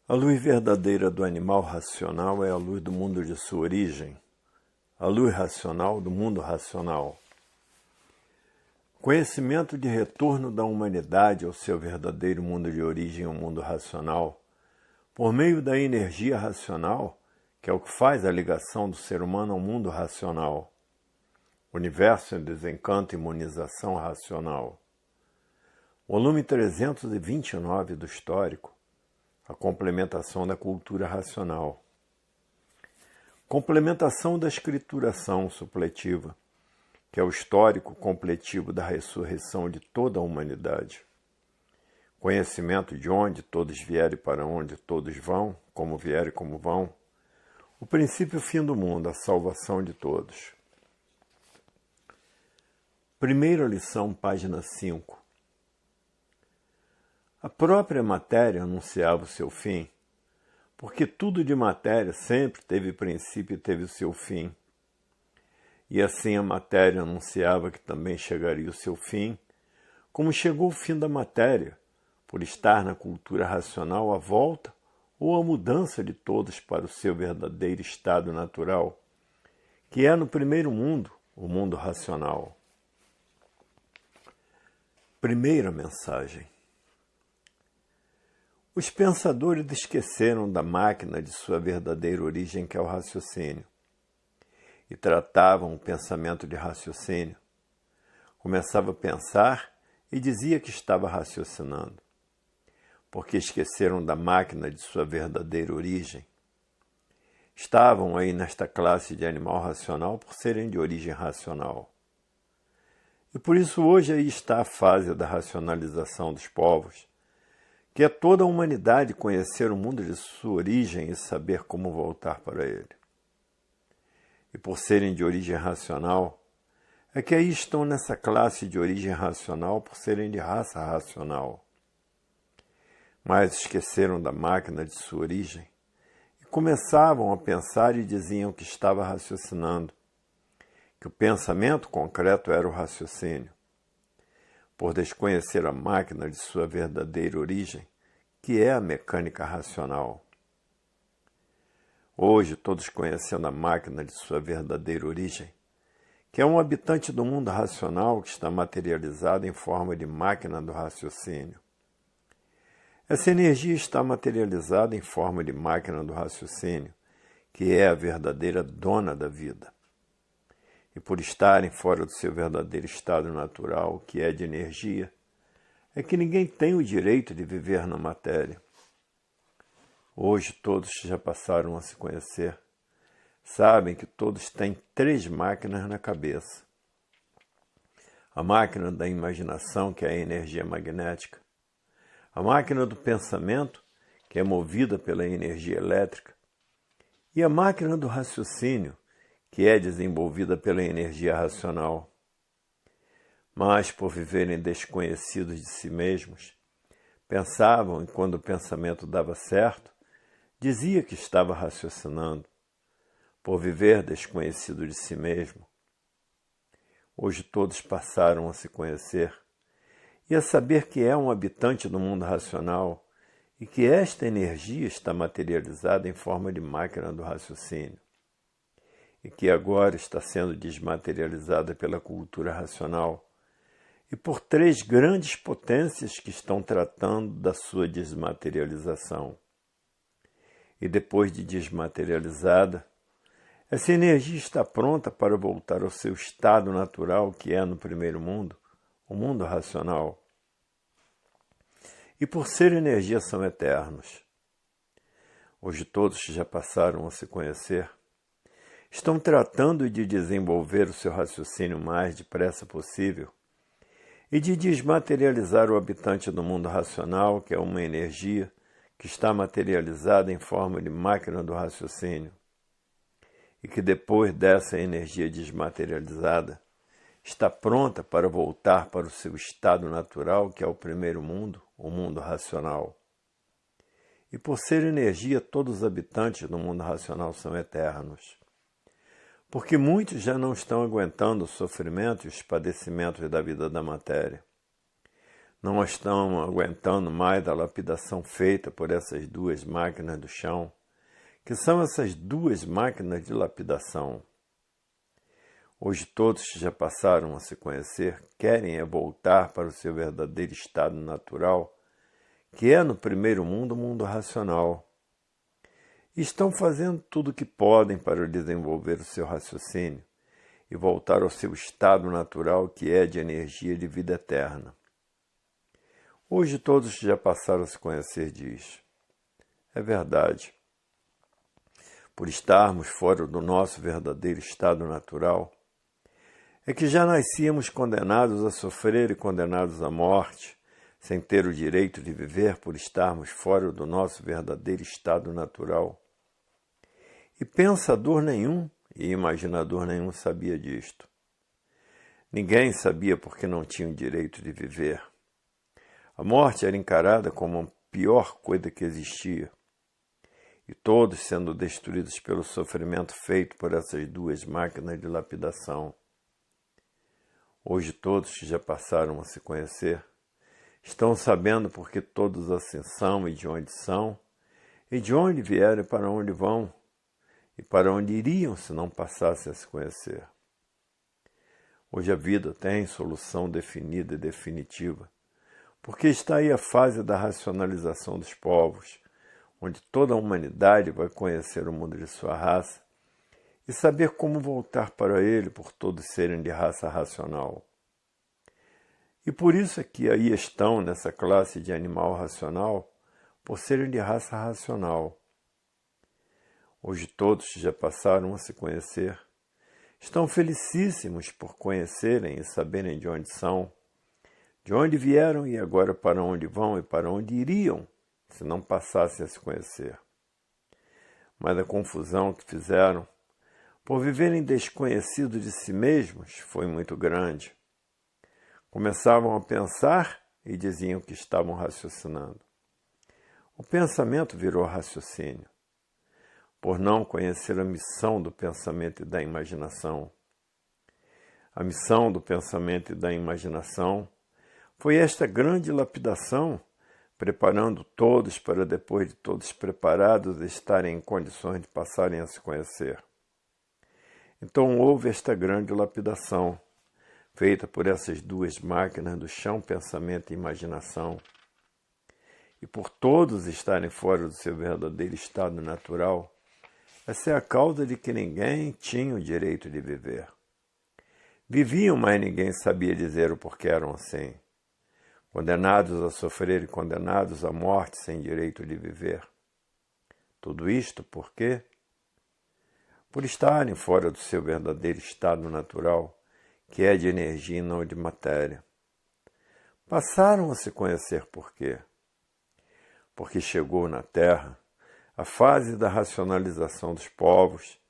A luz verdadeira do animal racional é a luz do mundo de sua origem, a luz racional do mundo racional. Conhecimento de retorno da humanidade ao seu verdadeiro mundo de origem, o mundo racional, por meio da energia racional, que é o que faz a ligação do ser humano ao mundo racional. Universo em desencanto e imunização racional. Volume 329 do Histórico. A complementação da cultura racional. Complementação da escrituração supletiva, que é o histórico completivo da ressurreição de toda a humanidade. Conhecimento de onde todos vieram e para onde todos vão, como vieram e como vão. O princípio e o fim do mundo, a salvação de todos. Primeira lição, página 5. A própria matéria anunciava o seu fim, porque tudo de matéria sempre teve princípio e teve o seu fim. E assim a matéria anunciava que também chegaria o seu fim, como chegou o fim da matéria, por estar na cultura racional a volta ou a mudança de todos para o seu verdadeiro estado natural, que é no primeiro mundo, o mundo racional. Primeira mensagem. Os pensadores esqueceram da máquina de sua verdadeira origem, que é o raciocínio, e tratavam o pensamento de raciocínio. Começava a pensar e dizia que estava raciocinando, porque esqueceram da máquina de sua verdadeira origem. Estavam aí nesta classe de animal racional por serem de origem racional. E por isso hoje aí está a fase da racionalização dos povos, que é toda a humanidade conhecer o mundo de sua origem e saber como voltar para ele. E por serem de origem racional, é que aí estão nessa classe de origem racional por serem de raça racional. Mas esqueceram da máquina de sua origem e começavam a pensar e diziam que estava raciocinando, que o pensamento concreto era o raciocínio. Por desconhecer a máquina de sua verdadeira origem, que é a mecânica racional. Hoje, todos conhecendo a máquina de sua verdadeira origem, que é um habitante do mundo racional que está materializado em forma de máquina do raciocínio. Essa energia está materializada em forma de máquina do raciocínio, que é a verdadeira dona da vida. E por estarem fora do seu verdadeiro estado natural, que é de energia, é que ninguém tem o direito de viver na matéria. Hoje todos já passaram a se conhecer, sabem que todos têm 3 máquinas na cabeça. A máquina da imaginação, que é a energia magnética, a máquina do pensamento, que é movida pela energia elétrica, e a máquina do raciocínio, que é desenvolvida pela energia racional. Mas, por viverem desconhecidos de si mesmos, pensavam e, quando o pensamento dava certo, dizia que estava raciocinando, por viver desconhecido de si mesmo. Hoje todos passaram a se conhecer e a saber que é um habitante do mundo racional e que esta energia está materializada em forma de máquina do raciocínio, e que agora está sendo desmaterializada pela cultura racional e por 3 grandes potências que estão tratando da sua desmaterialização. E depois de desmaterializada, essa energia está pronta para voltar ao seu estado natural, que é no primeiro mundo, o mundo racional. E por ser energia são eternos. Hoje todos que já passaram a se conhecer estão tratando de desenvolver o seu raciocínio o mais depressa possível e de desmaterializar o habitante do mundo racional, que é uma energia que está materializada em forma de máquina do raciocínio, e que depois dessa energia desmaterializada está pronta para voltar para o seu estado natural, que é o primeiro mundo, o mundo racional. E por ser energia, todos os habitantes do mundo racional são eternos, porque muitos já não estão aguentando o sofrimento e os padecimentos da vida da matéria. Não estão aguentando mais a lapidação feita por essas duas máquinas do chão, que são essas duas máquinas de lapidação. Hoje todos que já passaram a se conhecer querem voltar para o seu verdadeiro estado natural, que é no primeiro mundo o mundo racional. E estão fazendo tudo o que podem para desenvolver o seu raciocínio e voltar ao seu estado natural, que é de energia de vida eterna. Hoje todos que já passaram a se conhecer diz: é verdade. Por estarmos fora do nosso verdadeiro estado natural, é que já nascíamos condenados a sofrer e condenados à morte, sem ter o direito de viver por estarmos fora do nosso verdadeiro estado natural. E pensador nenhum e imaginador nenhum sabia disto. Ninguém sabia porque não tinha o direito de viver. A morte era encarada como a pior coisa que existia. E todos sendo destruídos pelo sofrimento feito por essas duas máquinas de lapidação. Hoje todos que já passaram a se conhecer estão sabendo por que todos assim são e de onde são, e de onde vieram e para onde vão, e para onde iriam se não passassem a se conhecer. Hoje a vida tem solução definida e definitiva, porque está aí a fase da racionalização dos povos, onde toda a humanidade vai conhecer o mundo de sua raça e saber como voltar para ele por todos serem de raça racional. E por isso é que aí estão nessa classe de animal racional, por serem de raça racional. Hoje todos já passaram a se conhecer, estão felicíssimos por conhecerem e saberem de onde são, de onde vieram e agora para onde vão e para onde iriam, se não passassem a se conhecer. Mas a confusão que fizeram, por viverem desconhecidos de si mesmos, foi muito grande. Começavam a pensar e diziam que estavam raciocinando. O pensamento virou raciocínio, por não conhecer a missão do pensamento e da imaginação. A missão do pensamento e da imaginação foi esta grande lapidação, preparando todos para, depois de todos preparados, estarem em condições de passarem a se conhecer. Então houve esta grande lapidação, feita por essas duas máquinas do chão, pensamento e imaginação. E por todos estarem fora do seu verdadeiro estado natural, essa é a causa de que ninguém tinha o direito de viver. Viviam, mas ninguém sabia dizer o porquê eram assim. Condenados a sofrer e condenados à morte sem direito de viver. Tudo isto por quê? Por estarem fora do seu verdadeiro estado natural, que é de energia e não de matéria. Passaram a se conhecer por quê? Porque chegou na Terra a fase da racionalização dos povos,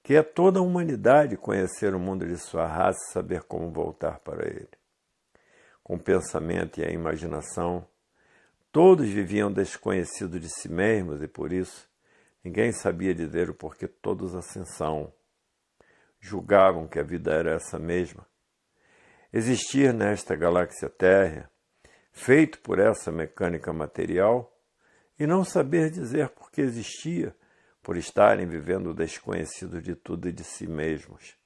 que é toda a humanidade conhecer o mundo de sua raça e saber como voltar para ele. Com o pensamento e a imaginação, todos viviam desconhecidos de si mesmos e, por isso, ninguém sabia dizer o porquê todos assim são. Julgavam que a vida era essa mesma. Existir nesta galáxia Terra, feito por essa mecânica material, e não saber dizer por que existia, por estarem vivendo o desconhecido de tudo e de si mesmos.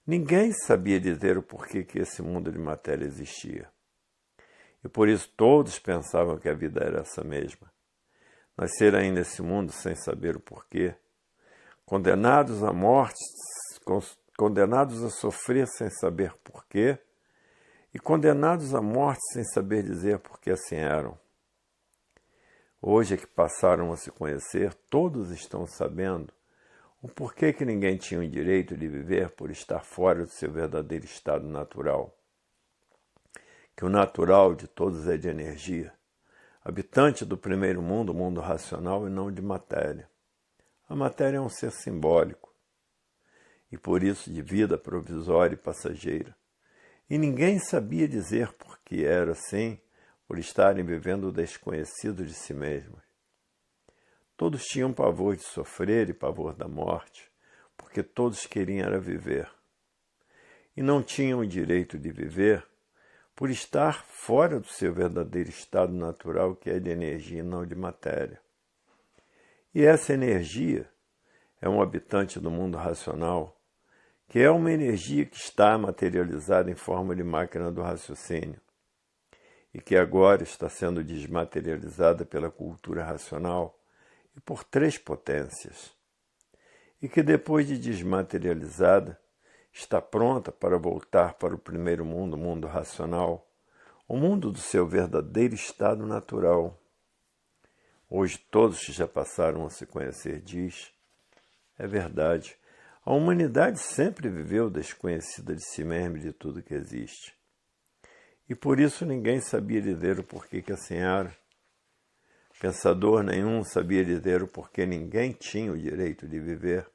Ninguém sabia dizer o porquê que esse mundo de matéria existia. E por isso todos pensavam que a vida era essa mesma. Nascer ainda nesse mundo sem saber o porquê, condenados à morte, condenados a sofrer sem saber porquê, e condenados à morte sem saber dizer por que assim eram. Hoje é que passaram a se conhecer, todos estão sabendo o porquê que ninguém tinha o direito de viver por estar fora do seu verdadeiro estado natural. Que o natural de todos é de energia, habitante do primeiro mundo, o mundo racional e não de matéria. A matéria é um ser simbólico, e por isso de vida provisória e passageira. E ninguém sabia dizer por que era assim, por estarem vivendo o desconhecido de si mesmos. Todos tinham pavor de sofrer e pavor da morte, porque todos queriam era viver. E não tinham o direito de viver, por estar fora do seu verdadeiro estado natural, que é de energia e não de matéria. E essa energia é um habitante do mundo racional, que é uma energia que está materializada em forma de máquina do raciocínio, e que agora está sendo desmaterializada pela cultura racional e por 3 potências, e que depois de desmaterializada, está pronta para voltar para o primeiro mundo, o mundo racional, o mundo do seu verdadeiro estado natural. Hoje todos que já passaram a se conhecer diz, é verdade, a humanidade sempre viveu desconhecida de si mesma e de tudo que existe. E por isso ninguém sabia dizer o porquê que assim era. Pensador nenhum sabia dizer o porquê ninguém tinha o direito de viver.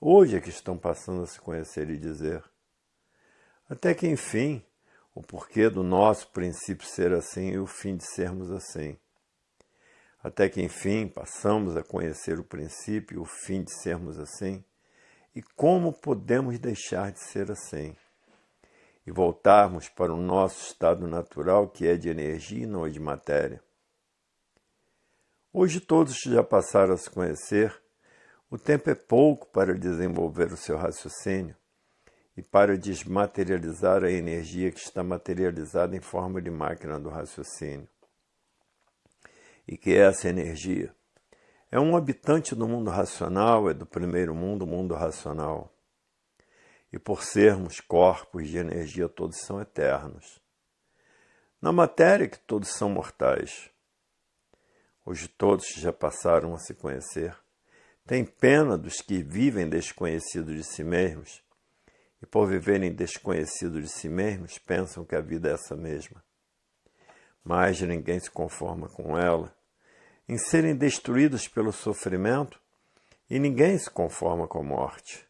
Hoje é que estão passando a se conhecer e dizer. Até que, enfim, o porquê do nosso princípio ser assim e o fim de sermos assim. Até que, enfim, passamos a conhecer o princípio e o fim de sermos assim e como podemos deixar de ser assim e voltarmos para o nosso estado natural, que é de energia e não de matéria. Hoje todos já passaram a se conhecer. O tempo é pouco para desenvolver o seu raciocínio e para desmaterializar a energia que está materializada em forma de máquina do raciocínio. E que essa energia é um habitante do mundo racional, é do primeiro mundo, o mundo racional. E por sermos corpos de energia, todos são eternos. Na matéria que todos são mortais. Hoje todos já passaram a se conhecer. Tem pena dos que vivem desconhecidos de si mesmos e, por viverem desconhecidos de si mesmos, pensam que a vida é essa mesma. Mas ninguém se conforma com ela, em serem destruídos pelo sofrimento, e ninguém se conforma com a morte.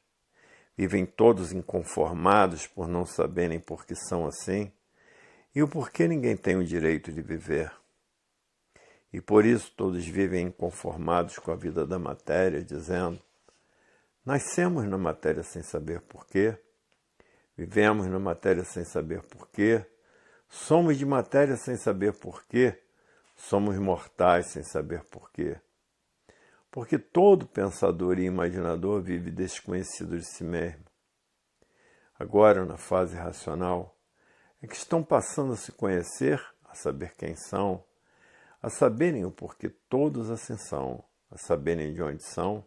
Vivem todos inconformados por não saberem por que são assim e o porquê ninguém tem o direito de viver. E por isso todos vivem inconformados com a vida da matéria, dizendo: nascemos na matéria sem saber porquê, vivemos na matéria sem saber porquê, somos de matéria sem saber porquê, somos mortais sem saber porquê. Porque todo pensador e imaginador vive desconhecido de si mesmo. Agora, na fase racional, é que estão passando a se conhecer, a saber quem são, a saberem o porquê todos assim são, a saberem de onde são,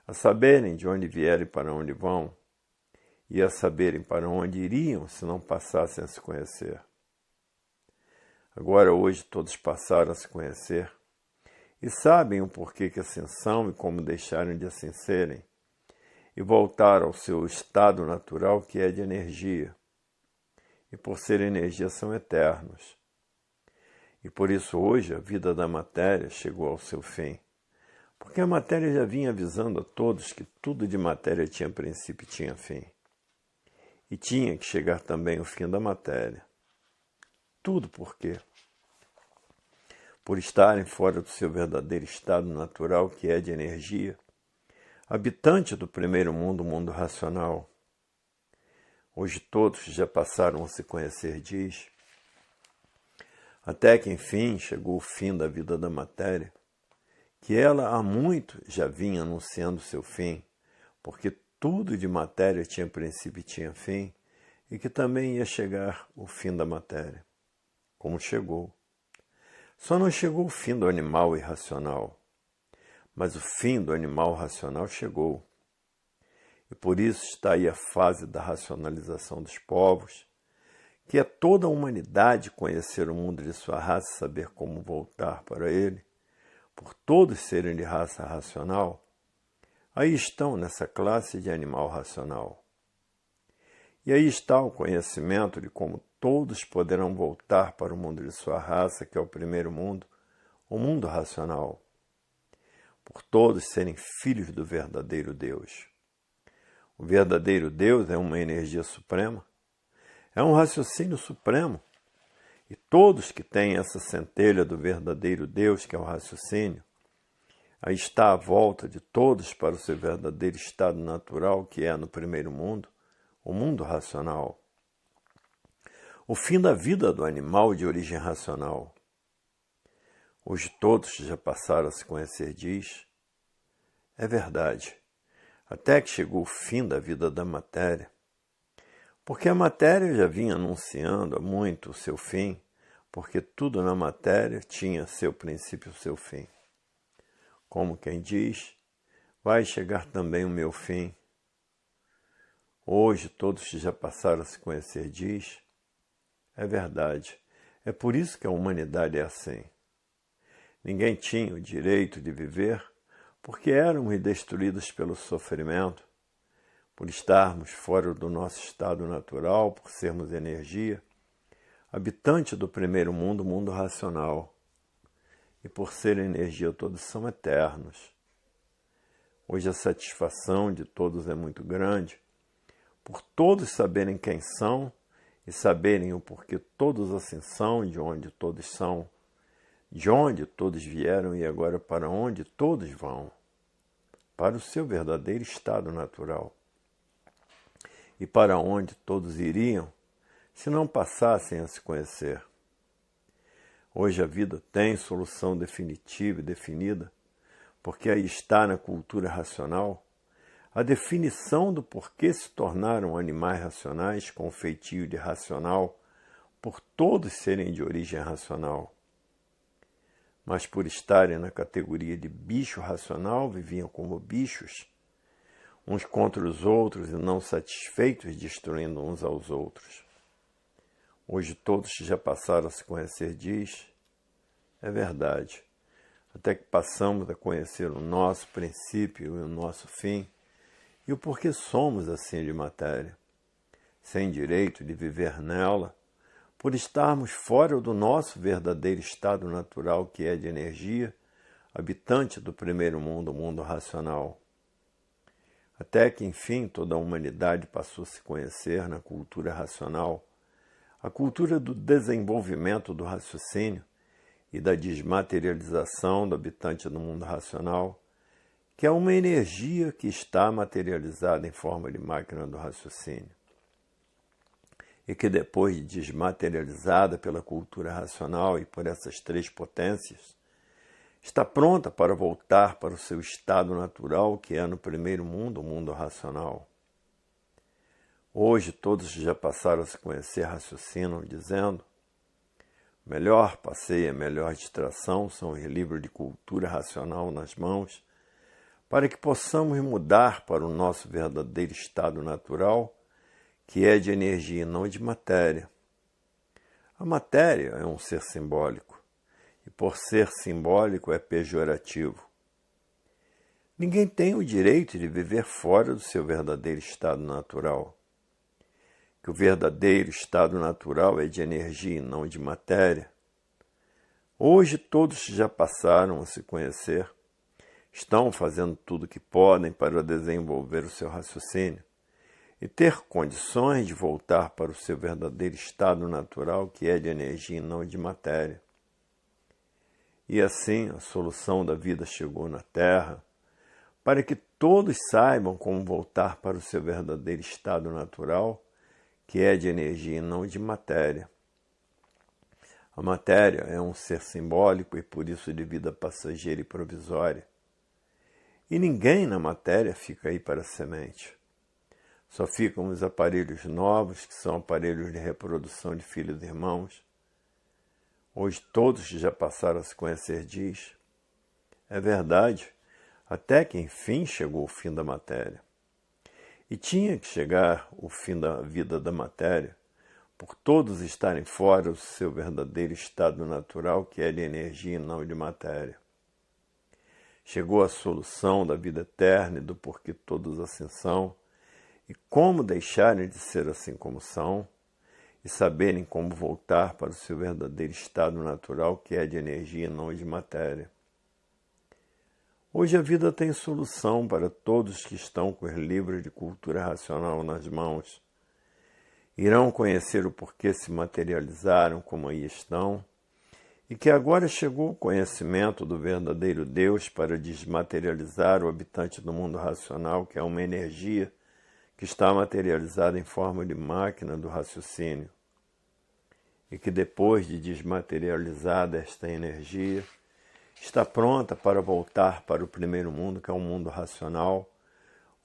a saberem de onde vieram e para onde vão, e a saberem para onde iriam se não passassem a se conhecer. Agora, hoje, todos passaram a se conhecer e sabem o porquê que assim são e como deixaram de assim serem, e voltaram ao seu estado natural, que é de energia. E por ser energia são eternos. E por isso hoje a vida da matéria chegou ao seu fim. Porque a matéria já vinha avisando a todos que tudo de matéria tinha princípio e tinha fim. E tinha que chegar também o fim da matéria. Tudo por quê? Por estarem fora do seu verdadeiro estado natural, que é de energia, habitante do primeiro mundo, o mundo racional. Hoje todos já passaram a se conhecer, diz, até que enfim chegou o fim da vida da matéria, que ela há muito já vinha anunciando seu fim, porque tudo de matéria tinha princípio e tinha fim, e que também ia chegar o fim da matéria, como chegou. Só não chegou o fim do animal irracional, mas o fim do animal racional chegou. E por isso está aí a fase da racionalização dos povos, que é toda a humanidade conhecer o mundo de sua raça e saber como voltar para ele, por todos serem de raça racional, aí estão nessa classe de animal racional. E aí está o conhecimento de como todos poderão voltar para o mundo de sua raça, que é o primeiro mundo, o mundo racional, por todos serem filhos do verdadeiro Deus. O verdadeiro Deus é uma energia suprema, é um raciocínio supremo, e todos que têm essa centelha do verdadeiro Deus, que é o raciocínio, aí está a volta de todos para o seu verdadeiro estado natural, que é no primeiro mundo, o mundo racional. o fim da vida do animal de origem racional. Hoje todos já passaram a se conhecer diz, é verdade, até que chegou o fim da vida da matéria, porque a matéria já vinha anunciando há muito o seu fim, porque tudo na matéria tinha seu princípio e seu fim. Como quem diz, vai chegar também o meu fim. Hoje todos que já passaram a se conhecer diz, é verdade, é por isso que a humanidade é assim. Ninguém tinha o direito de viver porque éramos destruídos pelo sofrimento, por estarmos fora do nosso estado natural, por sermos energia, habitante do primeiro mundo, mundo racional, e por ser energia todos são eternos. Hoje a satisfação de todos é muito grande, por todos saberem quem são e saberem o porquê todos assim são, de onde todos são, de onde todos vieram e agora para onde todos vão, para o seu verdadeiro estado natural. E para onde todos iriam, se não passassem a se conhecer. Hoje a vida tem solução definitiva e definida, porque aí está na cultura racional a definição do porquê se tornaram animais racionais com feitio de racional, por todos serem de origem racional. Mas por estarem na categoria de bicho racional, viviam como bichos, uns contra os outros e não satisfeitos, destruindo uns aos outros. Hoje todos que já passaram a se conhecer diz, é verdade, até que passamos a conhecer o nosso princípio e o nosso fim, e o porquê somos assim de matéria, sem direito de viver nela, por estarmos fora do nosso verdadeiro estado natural que é de energia, habitante do primeiro mundo, o mundo racional. Até que, enfim, toda a humanidade passou a se conhecer na cultura racional, a cultura do desenvolvimento do raciocínio e da desmaterialização do habitante do mundo racional, que é uma energia que está materializada em forma de máquina do raciocínio, e que depois de desmaterializada pela cultura racional e por essas três potências, está pronta para voltar para o seu estado natural, que é no primeiro mundo, o mundo racional. Hoje todos já passaram a se conhecer raciocinam, dizendo, melhor passeio, a melhor distração são os livros de cultura racional nas mãos, para que possamos mudar para o nosso verdadeiro estado natural, que é de energia e não de matéria. A matéria é um ser simbólico, e por ser simbólico é pejorativo. Ninguém tem o direito de viver fora do seu verdadeiro estado natural, que o verdadeiro estado natural é de energia e não de matéria. Hoje todos já passaram a se conhecer, estão fazendo tudo o que podem para desenvolver o seu raciocínio e ter condições de voltar para o seu verdadeiro estado natural, que é de energia e não de matéria. E assim a solução da vida chegou na Terra, para que todos saibam como voltar para o seu verdadeiro estado natural, que é de energia e não de matéria. A matéria é um ser simbólico e por isso de vida passageira e provisória. E ninguém na matéria fica aí para a semente. Só ficam os aparelhos novos, que são aparelhos de reprodução de filhos e irmãos. Hoje todos que já passaram a se conhecer diz, é verdade, até que enfim chegou o fim da matéria. E tinha que chegar o fim da vida da matéria, por todos estarem fora do seu verdadeiro estado natural, que é de energia e não de matéria. Chegou a solução da vida eterna e do porquê todos assim são, e como deixarem de ser assim como são, e saberem como voltar para o seu verdadeiro estado natural, que é de energia e não de matéria. Hoje a vida tem solução para todos que estão com os livros de cultura racional nas mãos. Irão conhecer o porquê se materializaram como aí estão, e que agora chegou o conhecimento do verdadeiro Deus para desmaterializar o habitante do mundo racional, que é uma energia que está materializada em forma de máquina do raciocínio. e que depois de desmaterializada esta energia, está pronta para voltar para o primeiro mundo, que é um mundo racional,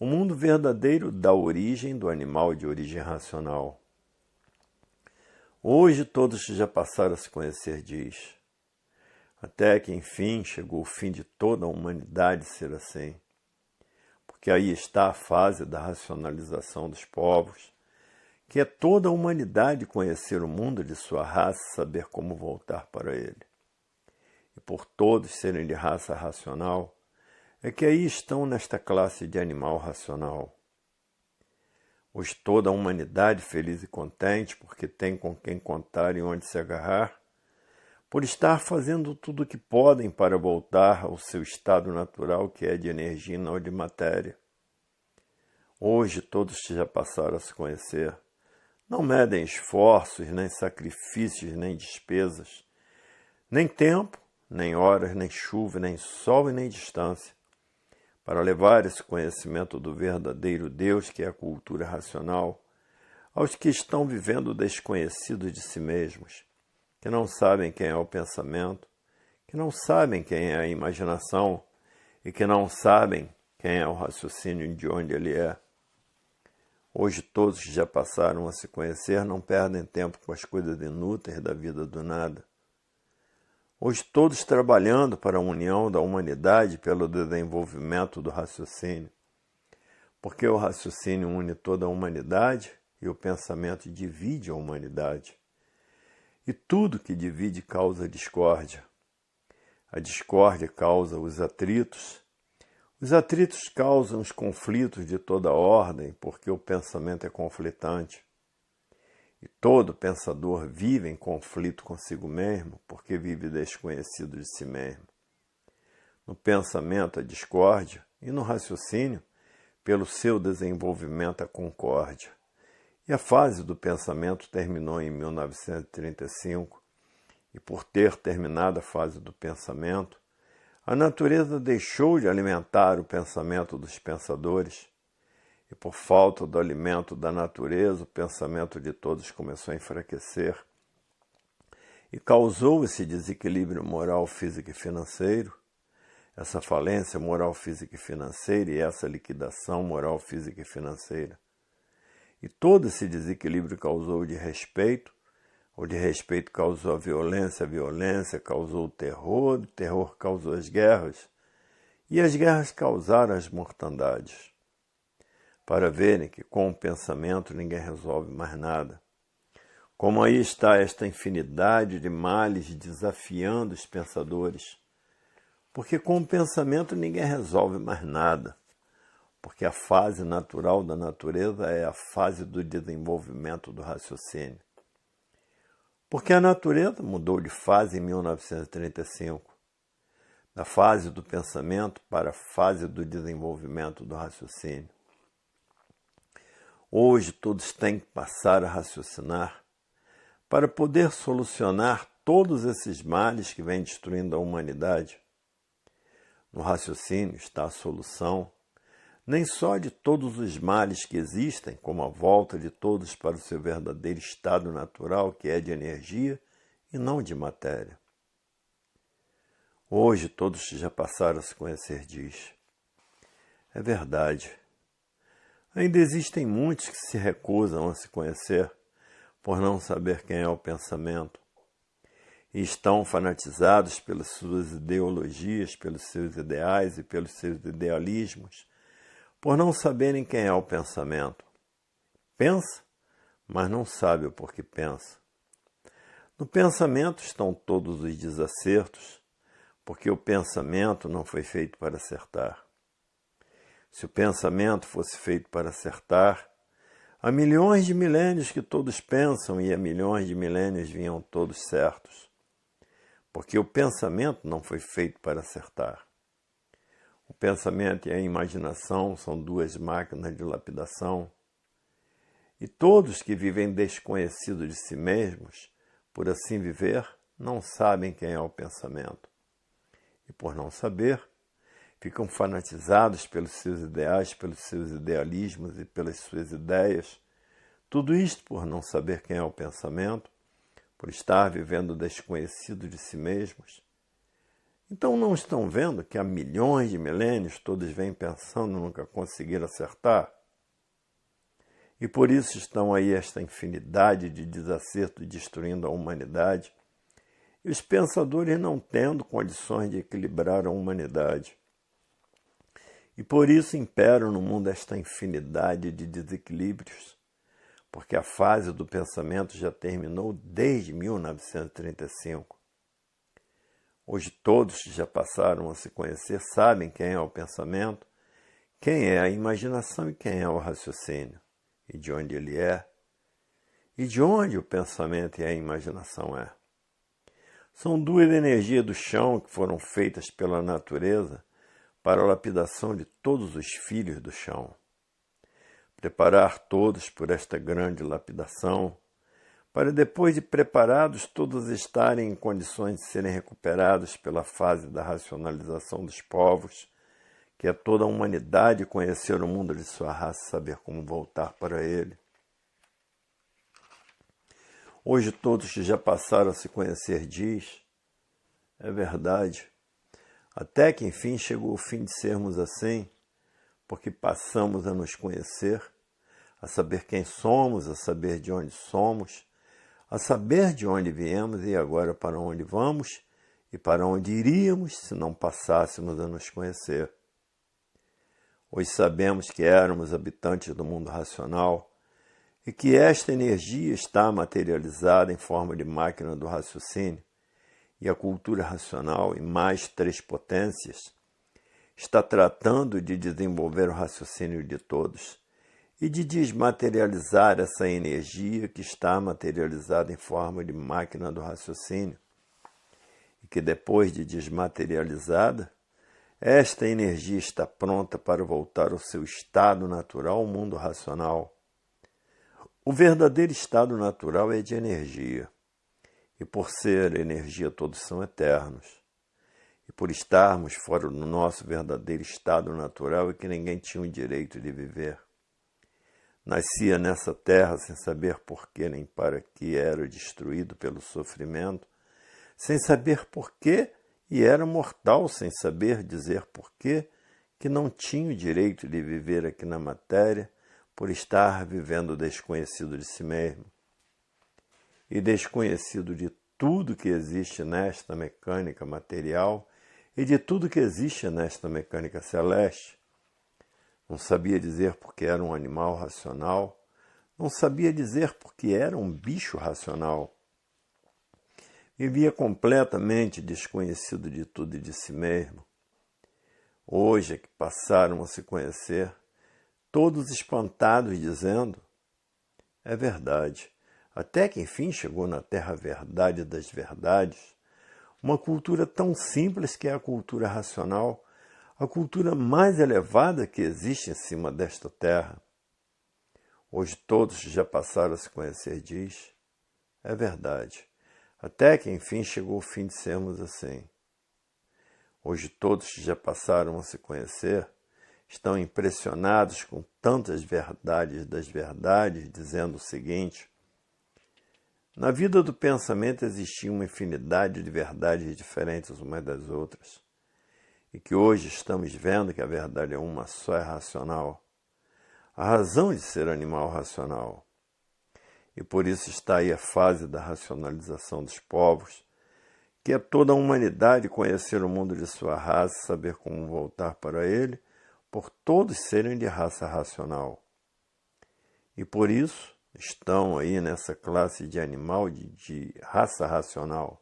o mundo verdadeiro da origem do animal de origem racional. Hoje todos já passaram a se conhecer, diz, até que enfim chegou o fim de toda a humanidade ser assim, porque aí está a fase da racionalização dos povos, que é toda a humanidade conhecer o mundo de sua raça e saber como voltar para ele. E por todos serem de raça racional, é que aí estão nesta classe de animal racional. Hoje toda a humanidade feliz e contente, porque tem com quem contar e onde se agarrar, por estar fazendo tudo o que podem para voltar ao seu estado natural, que é de energia e não de matéria. Hoje todos que já passaram a se conhecer, não medem esforços, nem sacrifícios, nem despesas, nem tempo, nem horas, nem chuva, nem sol e nem distância, para levar esse conhecimento do verdadeiro Deus, que é a cultura racional, aos que estão vivendo desconhecidos de si mesmos, que não sabem quem é o pensamento, que não sabem quem é a imaginação e que não sabem quem é o raciocínio e de onde ele é. Hoje todos que já passaram a se conhecer não perdem tempo com as coisas inúteis da vida do nada. Hoje todos trabalhando para a união da humanidade pelo desenvolvimento do raciocínio, porque o raciocínio une toda a humanidade e o pensamento divide a humanidade. E tudo que divide causa discórdia. A discórdia causa os atritos causam os conflitos de toda ordem, porque o pensamento é conflitante. E todo pensador vive em conflito consigo mesmo, porque vive desconhecido de si mesmo. No pensamento, a discórdia, e no raciocínio, pelo seu desenvolvimento, a concórdia. E a fase do pensamento terminou em 1935, e por ter terminado a fase do pensamento, a natureza deixou de alimentar o pensamento dos pensadores, e por falta do alimento da natureza, o pensamento de todos começou a enfraquecer, e causou esse desequilíbrio moral, físico e financeiro, essa falência moral, física e financeira e essa liquidação moral, física e financeira. E todo esse desequilíbrio causou de respeito, o de respeito causou a violência causou o terror causou as guerras, e as guerras causaram as mortandades. Para verem que com o pensamento ninguém resolve mais nada. Como aí está esta infinidade de males desafiando os pensadores, porque com o pensamento ninguém resolve mais nada, porque a fase natural da natureza é a fase do desenvolvimento do raciocínio. Porque a natureza mudou de fase em 1935, da fase do pensamento para a fase do desenvolvimento do raciocínio. Hoje todos têm que passar a raciocinar para poder solucionar todos esses males que vêm destruindo a humanidade. No raciocínio está a solução, nem só de todos os males que existem, como a volta de todos para o seu verdadeiro estado natural, que é de energia e não de matéria. Hoje todos já passaram a se conhecer, diz. É verdade. Ainda existem muitos que se recusam a se conhecer por não saber quem é o pensamento e estão fanatizados pelas suas ideologias, pelos seus ideais e pelos seus idealismos, por não saberem quem é o pensamento. Pensa, mas não sabe o porquê pensa. No pensamento estão todos os desacertos, porque o pensamento não foi feito para acertar. Se o pensamento fosse feito para acertar, há milhões de milênios que todos pensam e há milhões de milênios vinham todos certos, porque o pensamento não foi feito para acertar. O pensamento e a imaginação são duas máquinas de lapidação, e todos que vivem desconhecidos de si mesmos, por assim viver, não sabem quem é o pensamento. E por não saber, ficam fanatizados pelos seus ideais, pelos seus idealismos e pelas suas ideias, tudo isto por não saber quem é o pensamento, por estar vivendo desconhecido de si mesmos. Então não estão vendo que há milhões de milênios todos vêm pensando nunca conseguir acertar? E por isso estão aí esta infinidade de desacertos destruindo a humanidade, e os pensadores não tendo condições de equilibrar a humanidade. E por isso imperam no mundo esta infinidade de desequilíbrios, porque a fase do pensamento já terminou desde 1935. Hoje todos que já passaram a se conhecer sabem quem é o pensamento, quem é a imaginação e quem é o raciocínio, e de onde ele é, e de onde o pensamento e a imaginação é. São duas energias do chão que foram feitas pela natureza para a lapidação de todos os filhos do chão. Preparar todos por esta grande lapidação, para depois de preparados todos estarem em condições de serem recuperados pela fase da racionalização dos povos, que é toda a humanidade conhecer o mundo de sua raça e saber como voltar para ele. Hoje todos que já passaram a se conhecer diz, é verdade, até que enfim chegou o fim de sermos assim, porque passamos a nos conhecer, a saber quem somos, a saber de onde somos, a saber de onde viemos e agora para onde vamos e para onde iríamos se não passássemos a nos conhecer. Hoje sabemos que éramos habitantes do mundo racional e que esta energia está materializada em forma de máquina do raciocínio, e a cultura racional, e mais 3 potências, está tratando de desenvolver o raciocínio de todos e de desmaterializar essa energia que está materializada em forma de máquina do raciocínio, e que depois de desmaterializada, esta energia está pronta para voltar ao seu estado natural, o mundo racional. O verdadeiro estado natural é de energia. E por ser energia todos são eternos. E por estarmos fora do nosso verdadeiro estado natural é que ninguém tinha o direito de viver. Nascia nessa terra sem saber porquê nem para que era destruído pelo sofrimento, sem saber porquê e era mortal sem saber dizer porquê, que não tinha o direito de viver aqui na matéria por estar vivendo desconhecido de si mesmo. E desconhecido de tudo que existe nesta mecânica material e de tudo que existe nesta mecânica celeste. Não sabia dizer porque era um animal racional, não sabia dizer porque era um bicho racional. Vivia completamente desconhecido de tudo e de si mesmo. Hoje é que passaram a se conhecer, todos espantados, dizendo, é verdade. Até que enfim chegou na terra a verdade das verdades, uma cultura tão simples que é a cultura racional, a cultura mais elevada que existe em cima desta terra. Hoje todos já passaram a se conhecer, diz, é verdade. Até que enfim chegou o fim de sermos assim. Hoje todos que já passaram a se conhecer estão impressionados com tantas verdades das verdades, dizendo o seguinte: na vida do pensamento existia uma infinidade de verdades diferentes umas das outras, e que hoje estamos vendo que a verdade é uma só, é racional, a razão de ser animal racional. E por isso está aí a fase da racionalização dos povos, que é toda a humanidade conhecer o mundo de sua raça, saber como voltar para ele, por todos serem de raça racional. E por isso estão aí nessa classe de animal de raça racional.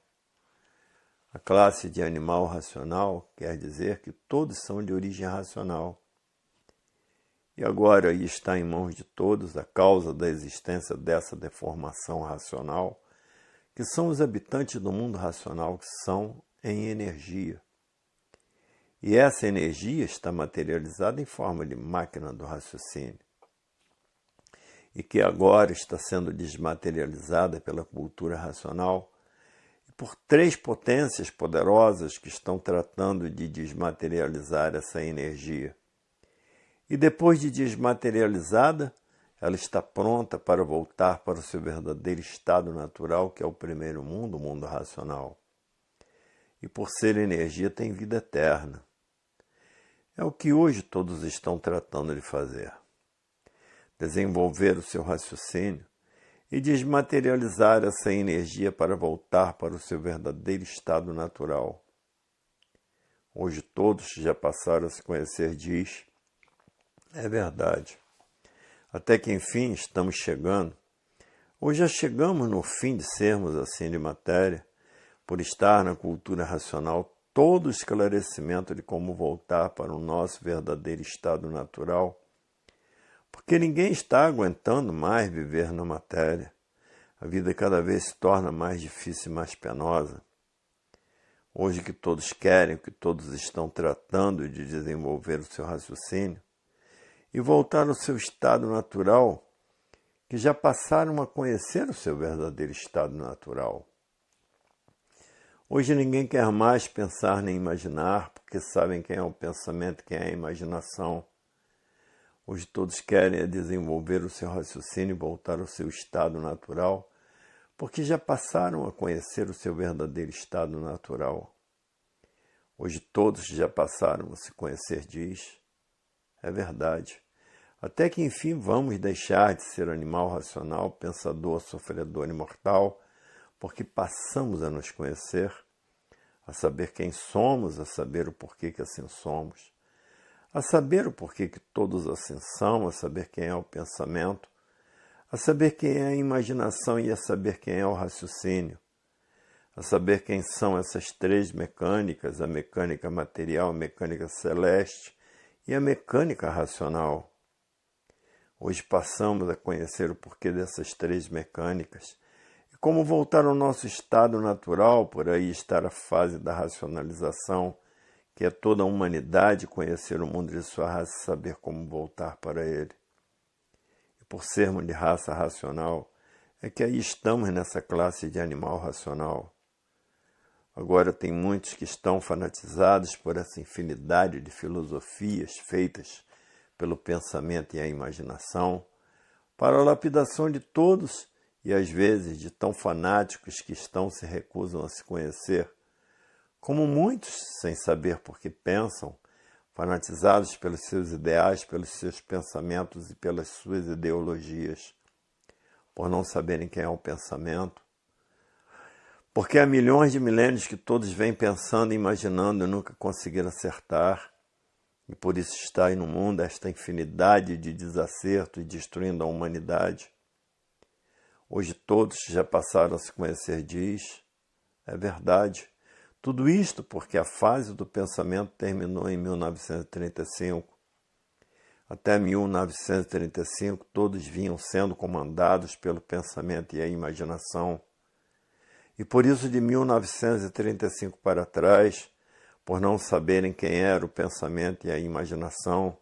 A classe de animal racional quer dizer que todos são de origem racional. E agora aí está em mãos de todos a causa da existência dessa deformação racional, que são os habitantes do mundo racional, que são em energia. E essa energia está materializada em forma de máquina do raciocínio, e que agora está sendo desmaterializada pela cultura racional e por 3 potências poderosas que estão tratando de desmaterializar essa energia. E depois de desmaterializada, ela está pronta para voltar para o seu verdadeiro estado natural, que é o primeiro mundo, o mundo racional. E por ser energia, tem vida eterna. É o que hoje todos estão tratando de fazer. Desenvolver o seu raciocínio e desmaterializar essa energia para voltar para o seu verdadeiro estado natural. Hoje todos já passaram a se conhecer, diz. É verdade. Até que enfim estamos chegando, ou já chegamos no fim de sermos assim de matéria, por estar na cultura racional todo o esclarecimento de como voltar para o nosso verdadeiro estado natural, porque ninguém está aguentando mais viver na matéria. A vida cada vez se torna mais difícil e mais penosa. Hoje que todos querem, que todos estão tratando de desenvolver o seu raciocínio e voltar ao seu estado natural, que já passaram a conhecer o seu verdadeiro estado natural. Hoje ninguém quer mais pensar nem imaginar, porque sabem quem é o pensamento, quem é a imaginação. Hoje todos querem desenvolver o seu raciocínio e voltar ao seu estado natural, porque já passaram a conhecer o seu verdadeiro estado natural. Hoje todos já passaram a se conhecer, diz. É verdade. Até que enfim vamos deixar de ser animal racional, pensador, sofredor e mortal, porque passamos a nos conhecer, a saber quem somos, a saber o porquê que assim somos, a saber o porquê que todos assim são, a saber quem é o pensamento, a saber quem é a imaginação e a saber quem é o raciocínio, a saber quem são essas três mecânicas, a mecânica material, a mecânica celeste e a mecânica racional. Hoje passamos a conhecer o porquê dessas três mecânicas e como voltar ao nosso estado natural, por aí estar a fase da racionalização, que é toda a humanidade conhecer o mundo de sua raça e saber como voltar para ele. E por sermos de raça racional, é que aí estamos nessa classe de animal racional. Agora tem muitos que estão fanatizados por essa infinidade de filosofias feitas pelo pensamento e a imaginação, para a lapidação de todos e às vezes de tão fanáticos que se recusam a se conhecer, como muitos, sem saber por que pensam, fanatizados pelos seus ideais, pelos seus pensamentos e pelas suas ideologias, por não saberem quem é o pensamento, porque há milhões de milênios que todos vêm pensando e imaginando e nunca conseguiram acertar, e por isso está aí no mundo esta infinidade de desacerto e destruindo a humanidade. Hoje todos já passaram a se conhecer, diz. É verdade. Tudo isto porque a fase do pensamento terminou em 1935. Até 1935 todos vinham sendo comandados pelo pensamento e a imaginação. E por isso de 1935 para trás, por não saberem quem era o pensamento e a imaginação,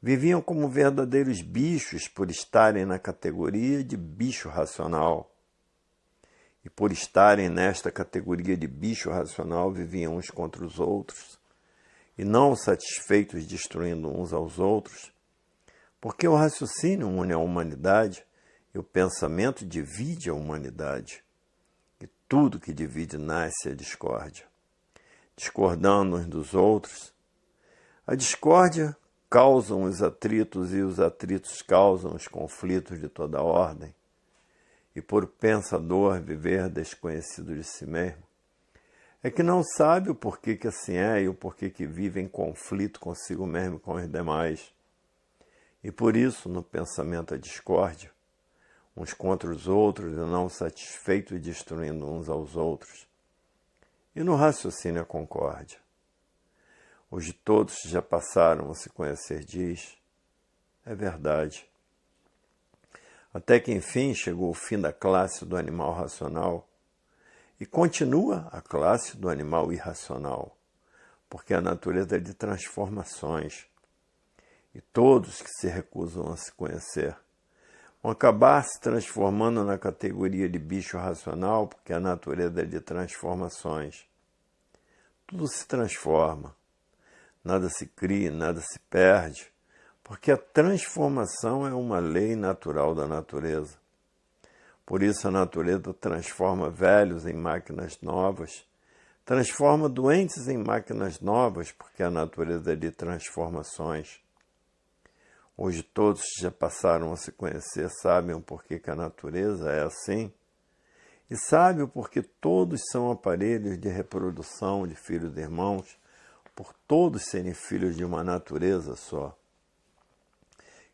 viviam como verdadeiros bichos por estarem na categoria de bicho racional. E por estarem nesta categoria de bicho racional, viviam uns contra os outros, e não satisfeitos destruindo uns aos outros, porque o raciocínio une a humanidade e o pensamento divide a humanidade. E tudo que divide nasce a discórdia. Discordando uns dos outros, a discórdia causa os atritos e os atritos causam os conflitos de toda ordem. E por o pensador viver desconhecido de si mesmo, é que não sabe o porquê que assim é e o porquê que vive em conflito consigo mesmo e com os demais. E por isso, no pensamento a discórdia, uns contra os outros e não satisfeitos e destruindo uns aos outros. E no raciocínio a concórdia. Hoje todos já passaram a se conhecer, diz. É verdade. Até que enfim chegou o fim da classe do animal racional e continua a classe do animal irracional, porque a natureza é de transformações e todos que se recusam a se conhecer vão acabar se transformando na categoria de bicho racional, porque a natureza é de transformações. Tudo se transforma, nada se cria, nada se perde, porque a transformação é uma lei natural da natureza. Por isso a natureza transforma velhos em máquinas novas, transforma doentes em máquinas novas, porque a natureza é de transformações. Hoje todos que já passaram a se conhecer sabem o porquê que a natureza é assim, e sabem o porquê todos são aparelhos de reprodução de filhos e irmãos, por todos serem filhos de uma natureza só,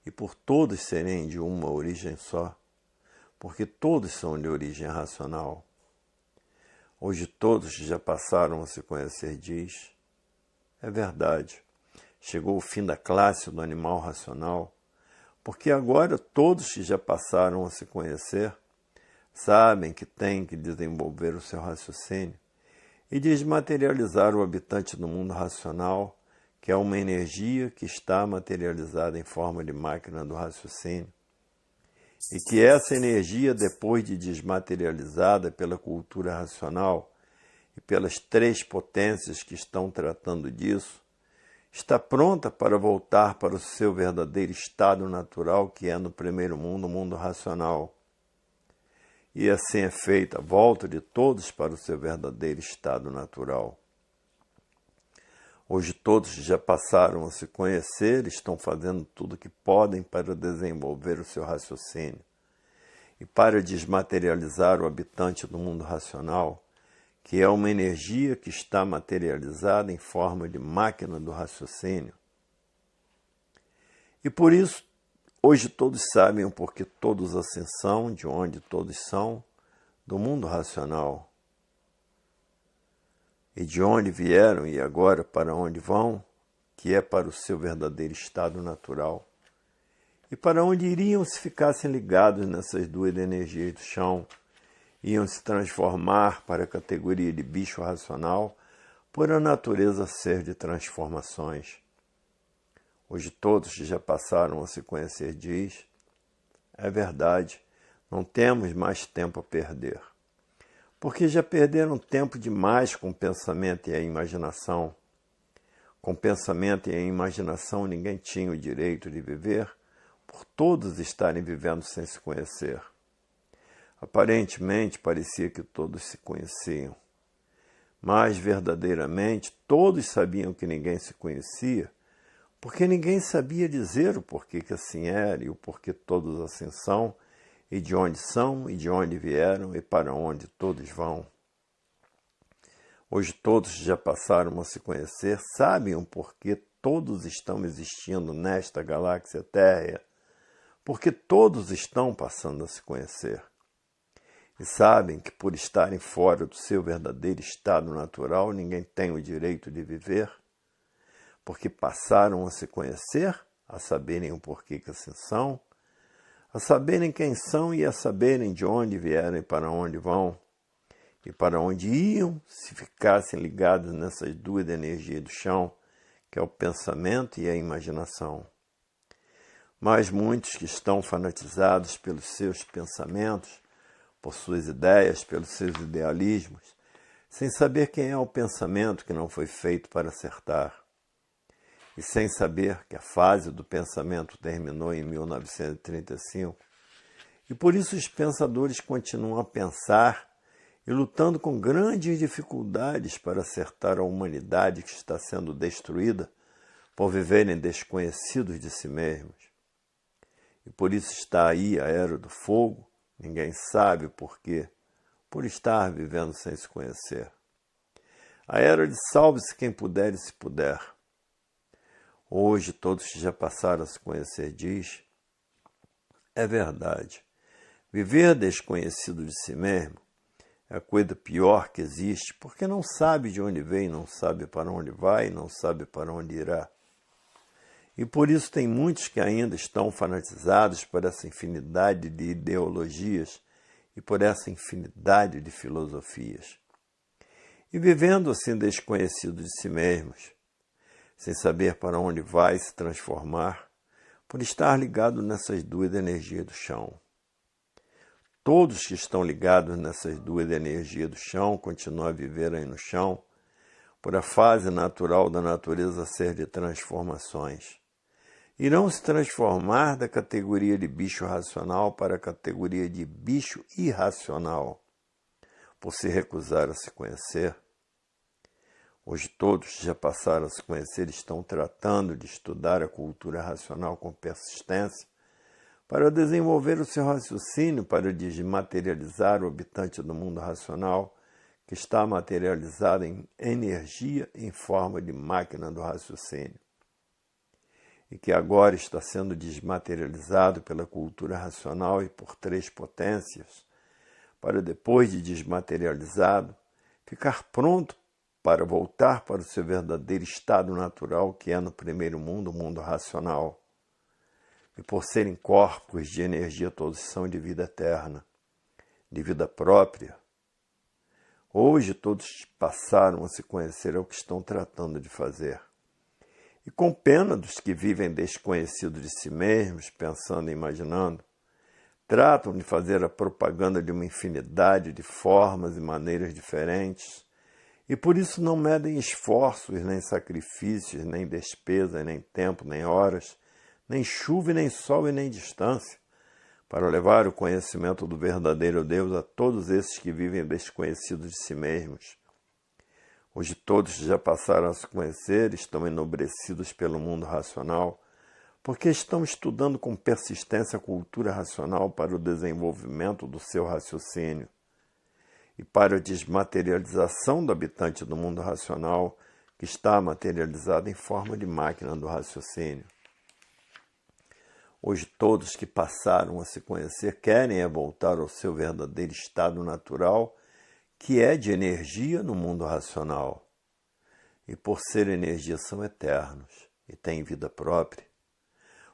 e por todos serem de uma origem só, porque todos são de origem racional. Hoje todos que já passaram a se conhecer diz, é verdade, chegou o fim da classe do animal racional, porque agora todos que já passaram a se conhecer sabem que têm que desenvolver o seu raciocínio e desmaterializar o habitante do mundo racional, que é uma energia que está materializada em forma de máquina do raciocínio, e que essa energia, depois de desmaterializada pela cultura racional e pelas três potências que estão tratando disso, está pronta para voltar para o seu verdadeiro estado natural, que é no primeiro mundo, o mundo racional. E assim é feita a volta de todos para o seu verdadeiro estado natural. Hoje todos já passaram a se conhecer, estão fazendo tudo o que podem para desenvolver o seu raciocínio e para desmaterializar o habitante do mundo racional, que é uma energia que está materializada em forma de máquina do raciocínio. E por isso, hoje todos sabem o porquê todos assim são, de onde todos são, do mundo racional. E de onde vieram e agora para onde vão, que é para o seu verdadeiro estado natural. E para onde iriam se ficassem ligados nessas duas energias do chão, iam se transformar para a categoria de bicho racional, por a natureza ser de transformações. Hoje todos que já passaram a se conhecer diz, é verdade, não temos mais tempo a perder. Porque já perderam tempo demais com o pensamento e a imaginação. Com o pensamento e a imaginação ninguém tinha o direito de viver, por todos estarem vivendo sem se conhecer. Aparentemente parecia que todos se conheciam, mas verdadeiramente todos sabiam que ninguém se conhecia, porque ninguém sabia dizer o porquê que assim era e o porquê todos assim são, e de onde vieram e para onde todos vão. Hoje todos já passaram a se conhecer, sabem o porquê todos estão existindo nesta galáxia Terra, porque todos estão passando a se conhecer. E sabem que por estarem fora do seu verdadeiro estado natural, ninguém tem o direito de viver, porque passaram a se conhecer, a saberem o porquê que assim são, a saberem quem são e a saberem de onde vieram e para onde vão, e para onde iam se ficassem ligados nessas duas energias do chão, que é o pensamento e a imaginação. Mas muitos que estão fanatizados pelos seus pensamentos, por suas ideias, pelos seus idealismos, sem saber quem é o pensamento que não foi feito para acertar, e sem saber que a fase do pensamento terminou em 1935, e por isso os pensadores continuam a pensar e lutando com grandes dificuldades para acertar a humanidade que está sendo destruída por viverem desconhecidos de si mesmos. E por isso está aí a Era do Fogo, ninguém sabe o porquê, por estar vivendo sem se conhecer. A Era de Salve-se quem puder e se puder. Hoje todos que já passaram a se conhecer diz, é verdade, viver desconhecido de si mesmo é a coisa pior que existe, porque não sabe de onde vem, não sabe para onde vai, não sabe para onde irá. E por isso tem muitos que ainda estão fanatizados por essa infinidade de ideologias e por essa infinidade de filosofias. E vivendo assim desconhecidos de si mesmos, sem saber para onde vai se transformar, por estar ligado nessas duas energias do chão. Todos que estão ligados nessas duas energias do chão continuam a viver aí no chão, por a fase natural da natureza ser de transformações. irão se transformar da categoria de bicho racional para a categoria de bicho irracional, por se recusar a se conhecer. Hoje todos já passaram a se conhecer e estão tratando de estudar a cultura racional com persistência para desenvolver o seu raciocínio para desmaterializar o habitante do mundo racional que está materializado em energia em forma de máquina do raciocínio e que agora está sendo desmaterializado pela cultura racional e por três potências, para depois de desmaterializado, ficar pronto para voltar para o seu verdadeiro estado natural, que é no primeiro mundo, o mundo racional. E por serem corpos de energia, todos são de vida eterna, de vida própria. Hoje todos passaram a se conhecer, é o que estão tratando de fazer. E com pena dos que vivem desconhecidos de si mesmos, pensando e imaginando, tratam de fazer a propaganda de uma infinidade de formas e maneiras diferentes, e por isso não medem esforços, nem sacrifícios, nem despesas, nem tempo, nem horas, nem chuva, nem sol e nem distância, para levar o conhecimento do verdadeiro Deus a todos esses que vivem desconhecidos de si mesmos. Hoje todos já passaram a se conhecer, estão enobrecidos pelo mundo racional, porque estão estudando com persistência a cultura racional para o desenvolvimento do seu raciocínio e para a desmaterialização do habitante do mundo racional que está materializado em forma de máquina do raciocínio. Hoje todos que passaram a se conhecer querem voltar ao seu verdadeiro estado natural, que é de energia no mundo racional. E por ser energia são eternos e têm vida própria.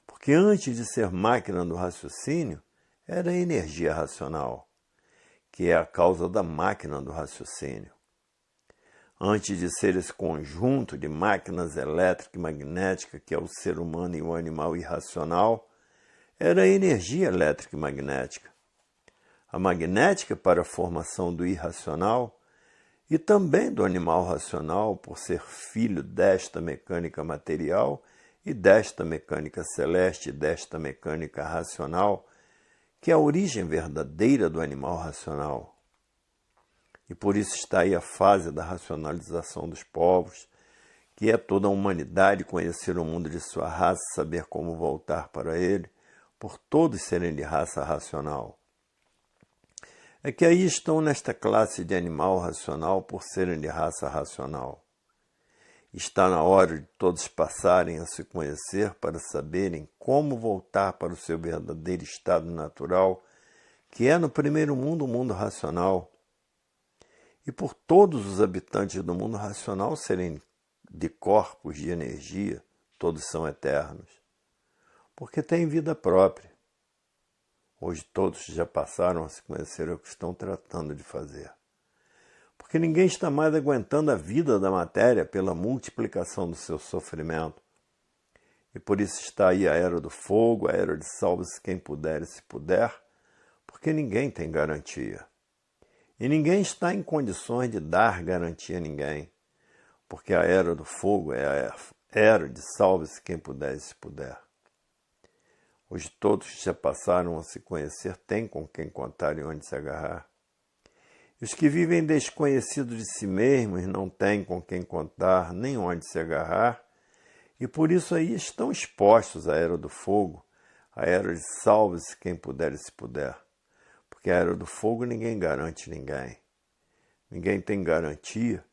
Porque antes de ser máquina do raciocínio, era energia racional, que é a causa da máquina do raciocínio. Antes de ser esse conjunto de máquinas elétrica e magnética, que é o ser humano e o animal irracional, era a energia elétrica e magnética. A magnética para a formação do irracional e também do animal racional, por ser filho desta mecânica material e desta mecânica celeste e desta mecânica racional, que é a origem verdadeira do animal racional. E por isso está aí a fase da racionalização dos povos, que é toda a humanidade conhecer o mundo de sua raça, saber como voltar para ele, por todos serem de raça racional. É que aí estão nesta classe de animal racional por serem de raça racional. Está na hora de todos passarem a se conhecer para saberem como voltar para o seu verdadeiro estado natural, que é no primeiro mundo o mundo racional. E por todos os habitantes do mundo racional serem de corpos de energia, todos são eternos, porque têm vida própria. Hoje todos já passaram a se conhecer o que estão tratando de fazer. Porque ninguém está mais aguentando a vida da matéria pela multiplicação do seu sofrimento. E por isso está aí a era do fogo, a era de salve-se quem puder e se puder, porque ninguém tem garantia. E ninguém está em condições de dar garantia a ninguém, porque a era do fogo é a era de salve-se quem puder e se puder. Hoje todos que já passaram a se conhecer têm com quem contar e onde se agarrar. E os que vivem desconhecidos de si mesmos não têm com quem contar nem onde se agarrar, e por isso aí estão expostos à era do fogo, à era de salve-se quem puder e se puder. Porque a era do fogo ninguém garante ninguém. Ninguém tem garantia,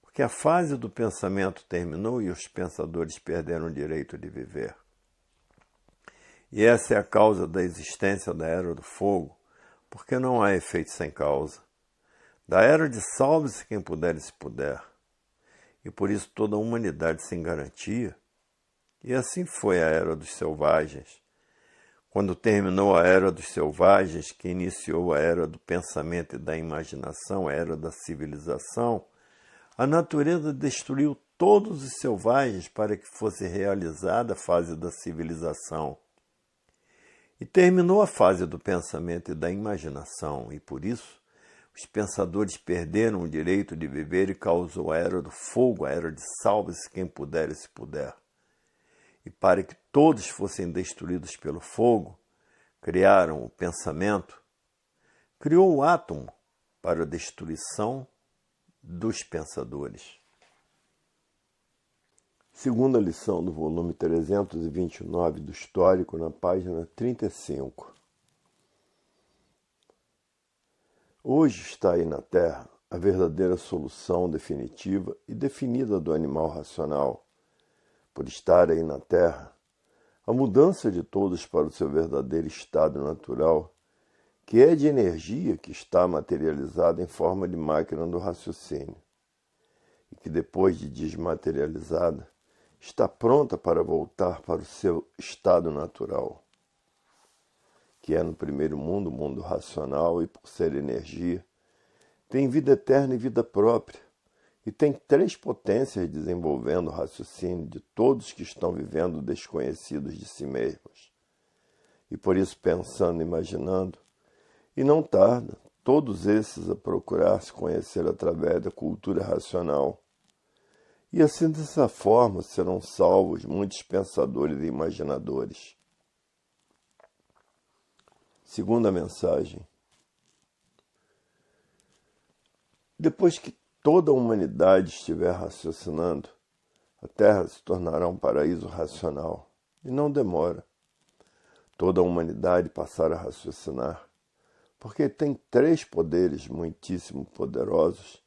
porque a fase do pensamento terminou e os pensadores perderam o direito de viver. E essa é a causa da existência da era do fogo, porque não há efeito sem causa. Da era de salve-se quem puder e se puder. E por isso toda a humanidade sem garantia. E assim foi a era dos selvagens. Quando terminou a era dos selvagens, que iniciou a era do pensamento e da imaginação, a era da civilização, a natureza destruiu todos os selvagens para que fosse realizada a fase da civilização. E terminou a fase do pensamento e da imaginação, e por isso os pensadores perderam o direito de viver e causou a era do fogo, a era de salve-se quem puder e se puder. e para que todos fossem destruídos pelo fogo, criaram o pensamento, criou o átomo para a destruição dos pensadores. Segunda lição do volume 329 do Histórico, na página 35. Hoje está aí na Terra a verdadeira solução definitiva e definida do animal racional. Por estar aí na Terra, a mudança de todos para o seu verdadeiro estado natural, que é de energia que está materializada em forma de máquina do raciocínio, e que depois de desmaterializada, está pronta para voltar para o seu estado natural, que é no primeiro mundo, o mundo racional, e por ser energia, tem vida eterna e vida própria, e tem 3 potências desenvolvendo o raciocínio de todos que estão vivendo desconhecidos de si mesmos. E por isso, pensando e imaginando, e não tarda, todos esses a procurar se conhecer através da cultura racional. E assim, dessa forma, serão salvos muitos pensadores e imaginadores. Segunda mensagem. Depois que toda a humanidade estiver raciocinando, a Terra se tornará um paraíso racional. E não demora. Toda a humanidade passará a raciocinar, porque tem 3 poderes muitíssimo poderosos,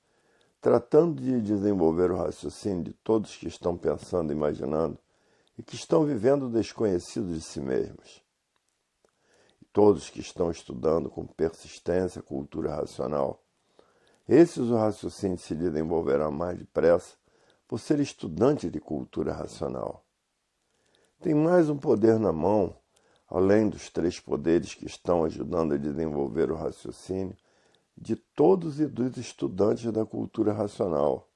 tratando de desenvolver o raciocínio de todos que estão pensando e imaginando e que estão vivendo desconhecidos de si mesmos. E todos que estão estudando com persistência a cultura racional. Esses o raciocínio se desenvolverá mais depressa por ser estudante de cultura racional. Tem mais um poder na mão, além dos 3 poderes que estão ajudando a desenvolver o raciocínio, de todos e dos estudantes da cultura racional.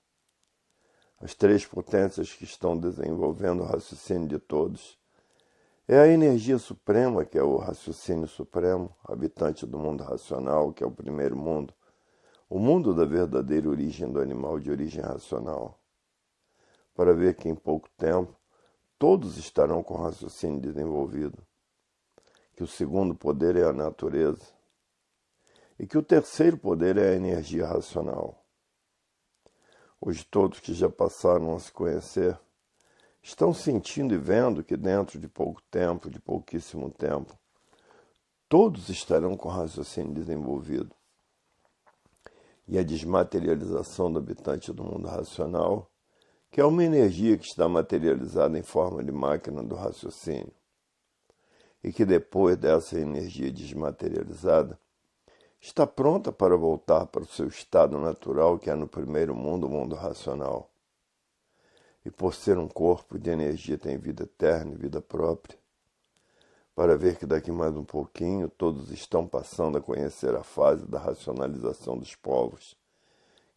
As 3 potências que estão desenvolvendo o raciocínio de todos é a energia suprema, que é o raciocínio supremo, habitante do mundo racional, que é o primeiro mundo, o mundo da verdadeira origem do animal de origem racional, para ver que em pouco tempo todos estarão com o raciocínio desenvolvido, que o segundo poder é a natureza, e que o terceiro poder é a energia racional. Hoje todos que já passaram a se conhecer estão sentindo e vendo que dentro de pouco tempo, de pouquíssimo tempo, todos estarão com o raciocínio desenvolvido. E a desmaterialização do habitante do mundo racional, que é uma energia que está materializada em forma de máquina do raciocínio, e que depois dessa energia desmaterializada, está pronta para voltar para o seu estado natural, que é no primeiro mundo, o mundo racional. E por ser um corpo de energia tem vida eterna e vida própria, para ver que daqui mais um pouquinho todos estão passando a conhecer a fase da racionalização dos povos,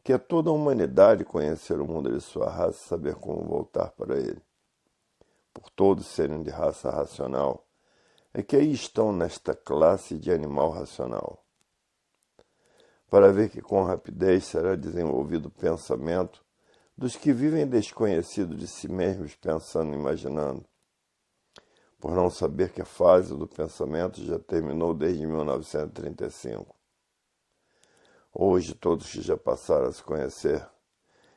que é toda a humanidade conhecer o mundo de sua raça e saber como voltar para ele. Por todos serem de raça racional, é que aí estão nesta classe de animal racional. Para ver que com rapidez será desenvolvido o pensamento dos que vivem desconhecidos de si mesmos, pensando e imaginando, por não saber que a fase do pensamento já terminou desde 1935. Hoje, todos que já passaram a se conhecer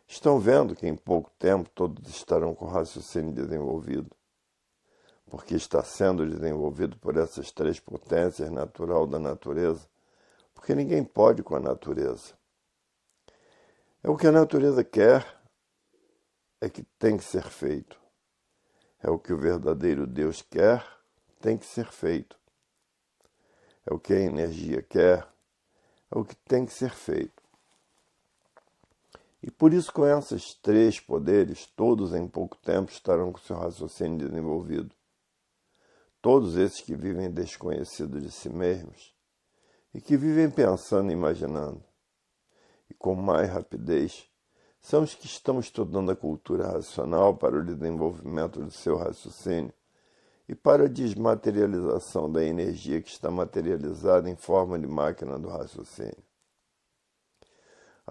estão vendo que em pouco tempo todos estarão com o raciocínio desenvolvido, porque está sendo desenvolvido por essas 3 potências natural da natureza, porque ninguém pode com a natureza. É o que a natureza quer, é que tem que ser feito. É o que o verdadeiro Deus quer, tem que ser feito. É o que a energia quer, é o que tem que ser feito. E por isso, com esses 3 poderes, todos em pouco tempo estarão com seu raciocínio desenvolvido. Todos esses que vivem desconhecidos de si mesmos, e que vivem pensando e imaginando, e com mais rapidez, são os que estão estudando a cultura racional para o desenvolvimento do seu raciocínio e para a desmaterialização da energia que está materializada em forma de máquina do raciocínio.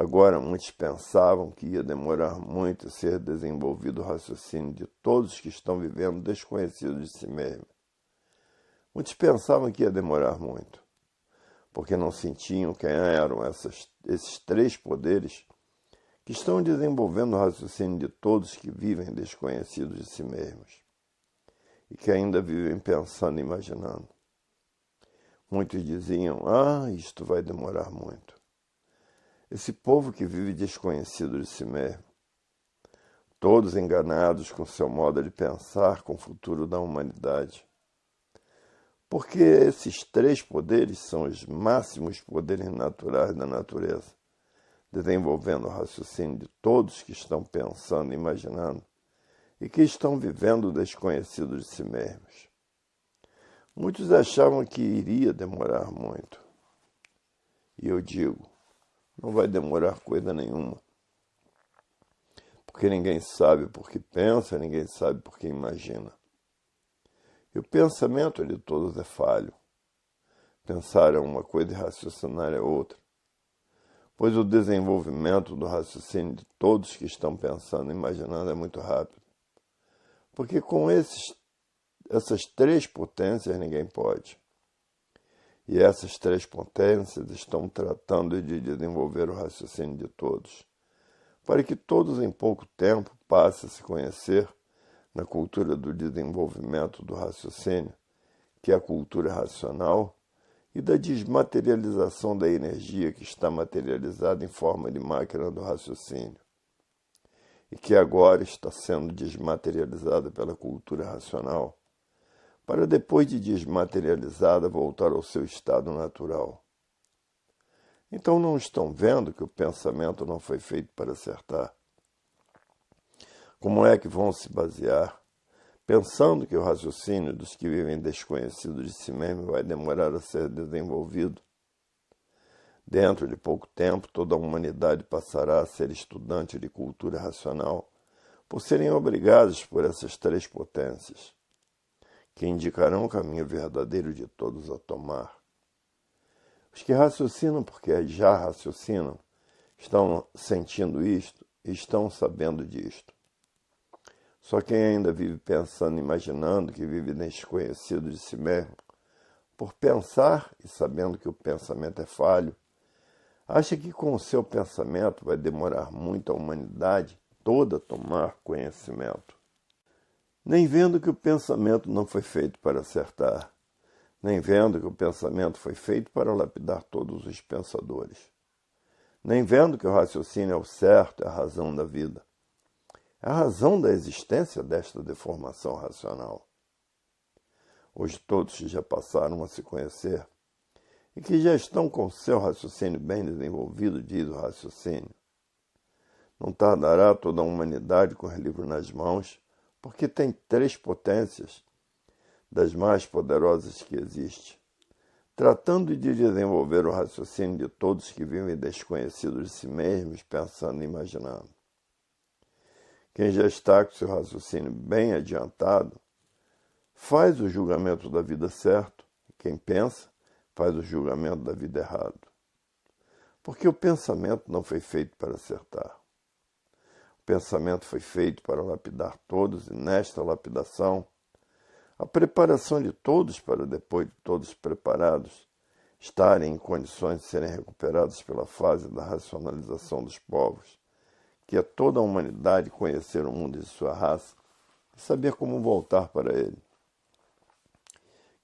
Agora, muitos pensavam que ia demorar muito a ser desenvolvido o raciocínio de todos que estão vivendo desconhecidos de si mesmos. Muitos pensavam que ia demorar muito, porque não sentiam quem eram esses três poderes que estão desenvolvendo o raciocínio de todos que vivem desconhecidos de si mesmos e que ainda vivem pensando e imaginando. Muitos diziam, isto vai demorar muito. Esse povo que vive desconhecido de si mesmo, todos enganados com seu modo de pensar com o futuro da humanidade. Porque esses três poderes são os máximos poderes naturais da natureza, desenvolvendo o raciocínio de todos que estão pensando e imaginando e que estão vivendo desconhecidos de si mesmos. Muitos achavam que iria demorar muito. E eu digo, não vai demorar coisa nenhuma. Porque ninguém sabe por que pensa, ninguém sabe por que imagina. E o pensamento de todos é falho. Pensar é uma coisa e raciocinar é outra. Pois o desenvolvimento do raciocínio de todos que estão pensando e imaginando é muito rápido. Porque com essas três potências ninguém pode. E essas três potências estão tratando de desenvolver o raciocínio de todos, para que todos em pouco tempo passem a se conhecer na cultura do desenvolvimento do raciocínio, que é a cultura racional, e da desmaterialização da energia que está materializada em forma de máquina do raciocínio, e que agora está sendo desmaterializada pela cultura racional, para depois de desmaterializada voltar ao seu estado natural. Então não estão vendo que o pensamento não foi feito para acertar? Como é que vão se basear, pensando que o raciocínio dos que vivem desconhecidos de si mesmos vai demorar a ser desenvolvido? Dentro de pouco tempo, toda a humanidade passará a ser estudante de cultura racional, por serem obrigados por essas três potências, que indicarão o caminho verdadeiro de todos a tomar. Os que raciocinam porque já raciocinam, estão sentindo isto e estão sabendo disto. Só quem ainda vive pensando e imaginando, que vive desconhecido de si mesmo, por pensar e sabendo que o pensamento é falho, acha que com o seu pensamento vai demorar muito a humanidade toda a tomar conhecimento. Nem vendo que o pensamento não foi feito para acertar, nem vendo que o pensamento foi feito para lapidar todos os pensadores, nem vendo que o raciocínio é o certo, é a razão da vida, é a razão da existência desta deformação racional. Hoje todos que já passaram a se conhecer e que já estão com seu raciocínio bem desenvolvido, diz o raciocínio, não tardará toda a humanidade com os livros nas mãos, porque tem três potências, das mais poderosas que existe, tratando de desenvolver o raciocínio de todos que vivem desconhecidos de si mesmos, pensando e imaginando. Quem já está com seu raciocínio bem adiantado, faz o julgamento da vida certo, quem pensa, faz o julgamento da vida errado. Porque o pensamento não foi feito para acertar. O pensamento foi feito para lapidar todos, e nesta lapidação, a preparação de todos para, depois de todos preparados, estarem em condições de serem recuperados pela fase da racionalização dos povos, que é toda a humanidade conhecer o mundo de sua raça e saber como voltar para ele.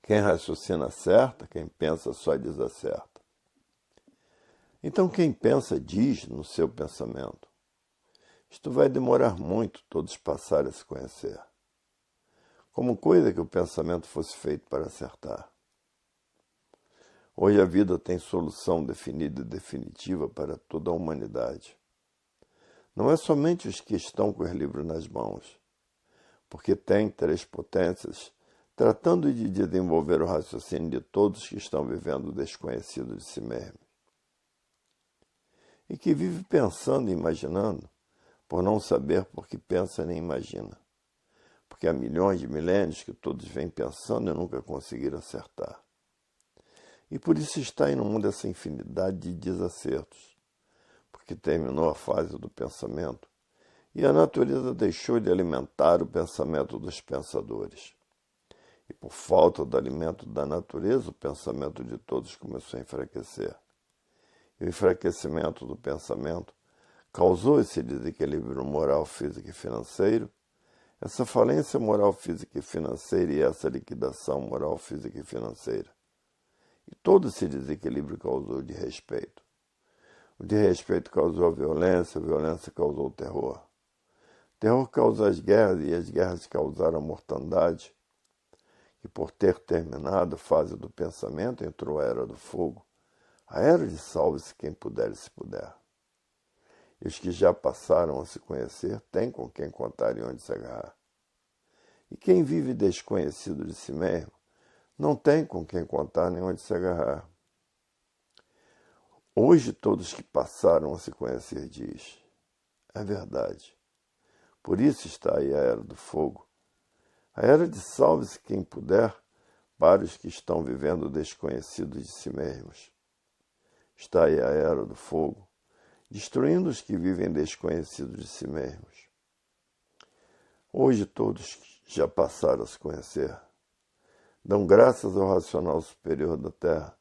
Quem raciocina acerta, quem pensa só desacerta. Então quem pensa diz no seu pensamento. Isto vai demorar muito todos passarem a se conhecer. Como coisa que o pensamento fosse feito para acertar. Hoje a vida tem solução definida e definitiva para toda a humanidade. Não é somente os que estão com os livros nas mãos, porque tem três potências tratando de desenvolver o raciocínio de todos que estão vivendo desconhecido de si mesmos. E que vive pensando e imaginando, por não saber por que pensa nem imagina. Porque há milhões de milênios que todos vêm pensando e nunca conseguiram acertar. E por isso está aí no mundo essa infinidade de desacertos. porque terminou a fase do pensamento, e a natureza deixou de alimentar o pensamento dos pensadores. E por falta do alimento da natureza, o pensamento de todos começou a enfraquecer. E o enfraquecimento do pensamento causou esse desequilíbrio moral, físico e financeiro, essa falência moral, física e financeira e essa liquidação moral, física e financeira. E todo esse desequilíbrio causou desrespeito. O desrespeito causou a violência causou o terror. O terror causou as guerras e as guerras causaram a mortandade. E por ter terminado a fase do pensamento, entrou a era do fogo. A era de salve-se quem puder e se puder. E os que já passaram a se conhecer têm com quem contar e onde se agarrar. E quem vive desconhecido de si mesmo não tem com quem contar nem onde se agarrar. Hoje todos que passaram a se conhecer diz, é verdade. Por isso está aí a era do fogo. A era de salve-se quem puder para os que estão vivendo desconhecidos de si mesmos. Está aí a era do fogo, destruindo os que vivem desconhecidos de si mesmos. Hoje todos já passaram a se conhecer. Dão graças ao racional superior da Terra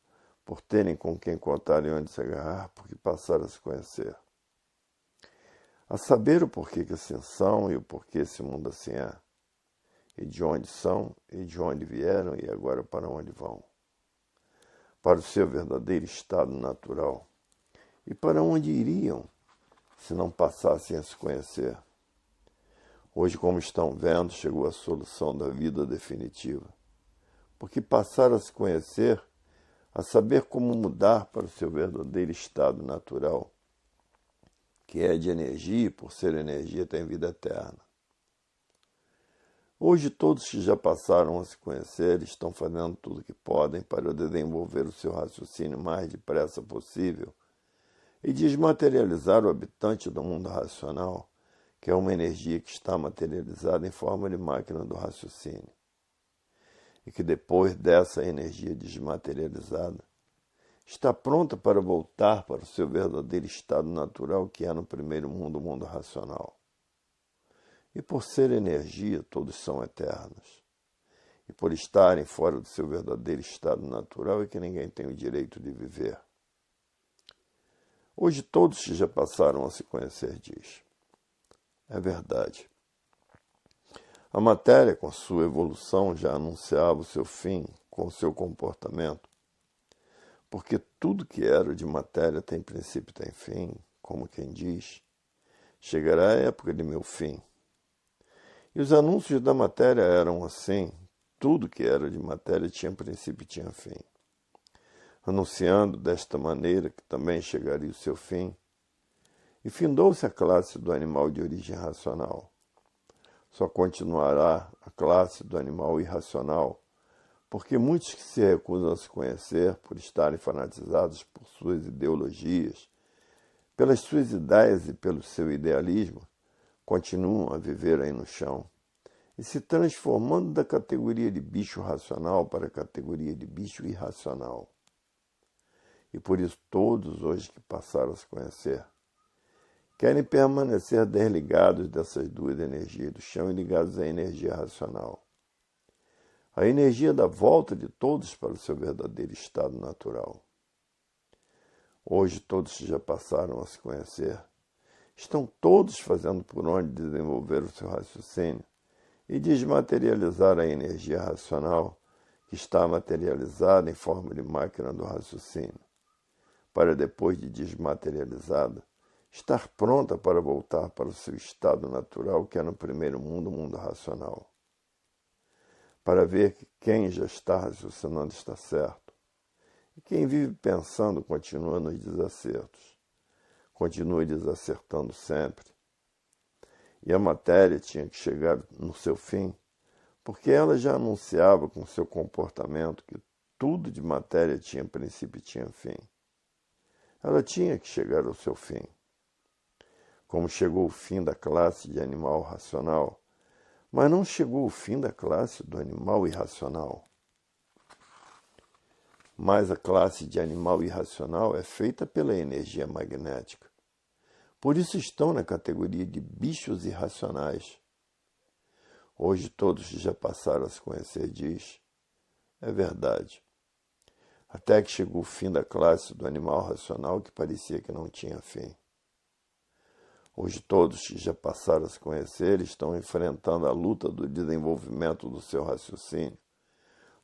por terem com quem contar e onde se agarrar, porque passaram a se conhecer. A saber o porquê que assim são e o porquê esse mundo assim é. E de onde são, e de onde vieram, e agora para onde vão. Para o seu verdadeiro estado natural. E para onde iriam, se não passassem a se conhecer. Hoje, como estão vendo, chegou a solução da vida definitiva. Porque passaram a se conhecer, a saber como mudar para o seu verdadeiro estado natural, que é de energia, e por ser energia tem vida eterna. Hoje todos que já passaram a se conhecer estão fazendo tudo o que podem para desenvolver o seu raciocínio o mais depressa possível e desmaterializar o habitante do mundo racional, que é uma energia que está materializada em forma de máquina do raciocínio. E que depois dessa energia desmaterializada, está pronta para voltar para o seu verdadeiro estado natural, que é no primeiro mundo, o mundo racional. E por ser energia, todos são eternos. E por estarem fora do seu verdadeiro estado natural, é que ninguém tem o direito de viver. Hoje todos que já passaram a se conhecer diz, é verdade. A matéria, com sua evolução, já anunciava o seu fim com o seu comportamento, porque tudo que era de matéria tem princípio e tem fim, como quem diz, chegará a época de meu fim. E os anúncios da matéria eram assim, tudo que era de matéria tinha princípio e tinha fim. Anunciando desta maneira que também chegaria o seu fim, e findou-se a classe do animal de origem racional. Só continuará a classe do animal irracional, porque muitos que se recusam a se conhecer por estarem fanatizados por suas ideologias, pelas suas ideias e pelo seu idealismo, continuam a viver aí no chão e se transformando da categoria de bicho racional para a categoria de bicho irracional. E por isso todos hoje que passaram a se conhecer querem permanecer desligados dessas duas energias do chão e ligados à energia racional. A energia da volta de todos para o seu verdadeiro estado natural. Hoje todos que já passaram a se conhecer estão todos fazendo por onde desenvolver o seu raciocínio e desmaterializar a energia racional que está materializada em forma de máquina do raciocínio, para depois de desmaterializada, estar pronta para voltar para o seu estado natural, que é no primeiro mundo, o mundo racional. Para ver que quem já está raciocinando está certo, e quem vive pensando continua nos desacertos, continua desacertando sempre. E a matéria tinha que chegar no seu fim, porque ela já anunciava com seu comportamento que tudo de matéria tinha princípio e tinha fim. Ela tinha que chegar ao seu fim. Como chegou o fim da classe de animal racional, mas não chegou o fim da classe do animal irracional. Mas a classe de animal irracional é feita pela energia magnética. Por isso estão na categoria de bichos irracionais. Hoje todos que já passaram a se conhecer diz, é verdade. Até que chegou o fim da classe do animal racional que parecia que não tinha fim. Hoje todos que já passaram a se conhecer estão enfrentando a luta do desenvolvimento do seu raciocínio,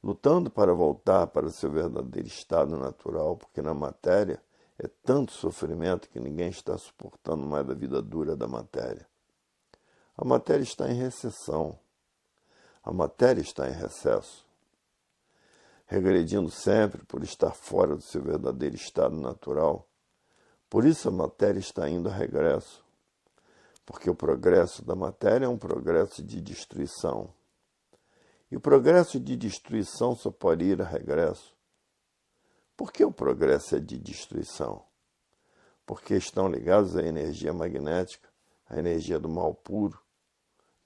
lutando para voltar para o seu verdadeiro estado natural, porque na matéria é tanto sofrimento que ninguém está suportando mais a vida dura da matéria. A matéria está em recessão. A matéria está em recesso, regredindo sempre por estar fora do seu verdadeiro estado natural. Por isso a matéria está indo a regresso, porque o progresso da matéria é um progresso de destruição. E o progresso de destruição só pode ir a regresso. Por que o progresso é de destruição? Porque estão ligados à energia magnética, à energia do mal puro,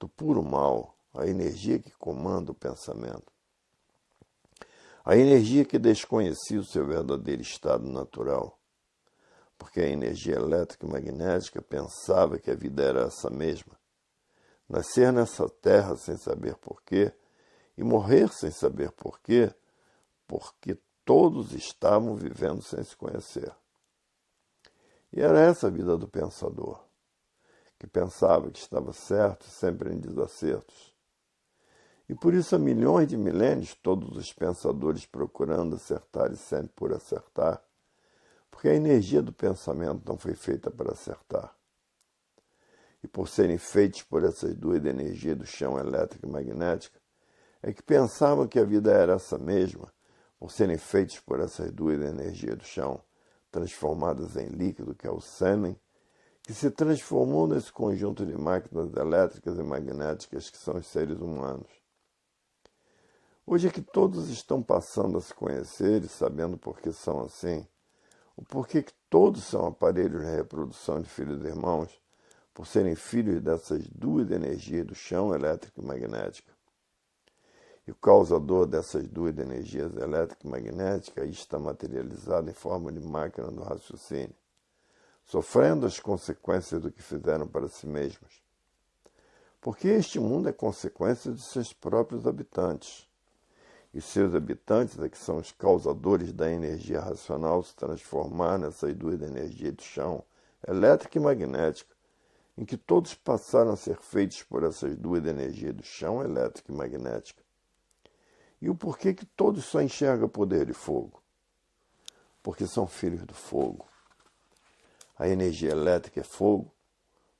do puro mal, a energia que comanda o pensamento. A energia que desconhecia o seu verdadeiro estado natural, porque a energia elétrica e magnética pensava que a vida era essa mesma. Nascer nessa terra sem saber porquê e morrer sem saber porquê, porque todos estavam vivendo sem se conhecer. E era essa a vida do pensador, que pensava que estava certo e sempre em desacertos. E por isso há milhões de milênios todos os pensadores procurando acertar e sempre por acertar, porque a energia do pensamento não foi feita para acertar. E por serem feitos por essas duas energias do chão elétrica e magnética, é que pensavam que a vida era essa mesma, por serem feitos por essas duas energias do chão, transformadas em líquido, que é o sêmen, que se transformou nesse conjunto de máquinas elétricas e magnéticas que são os seres humanos. Hoje é que todos estão passando a se conhecer e sabendo por que são assim, o porquê que todos são aparelhos de reprodução de filhos e irmãos, por serem filhos dessas duas energias do chão elétrico e magnética. E o causador dessas duas energias elétrica e magnética está materializado em forma de máquina do raciocínio, sofrendo as consequências do que fizeram para si mesmos. Porque este mundo é consequência de seus próprios habitantes. E seus habitantes é que são os causadores da energia racional se transformar nessas duas energias do chão, elétrica e magnética, em que todos passaram a ser feitos por essas duas energias do chão, elétrica e magnética. E o porquê que todos só enxergam poder de fogo? Porque são filhos do fogo. A energia elétrica é fogo,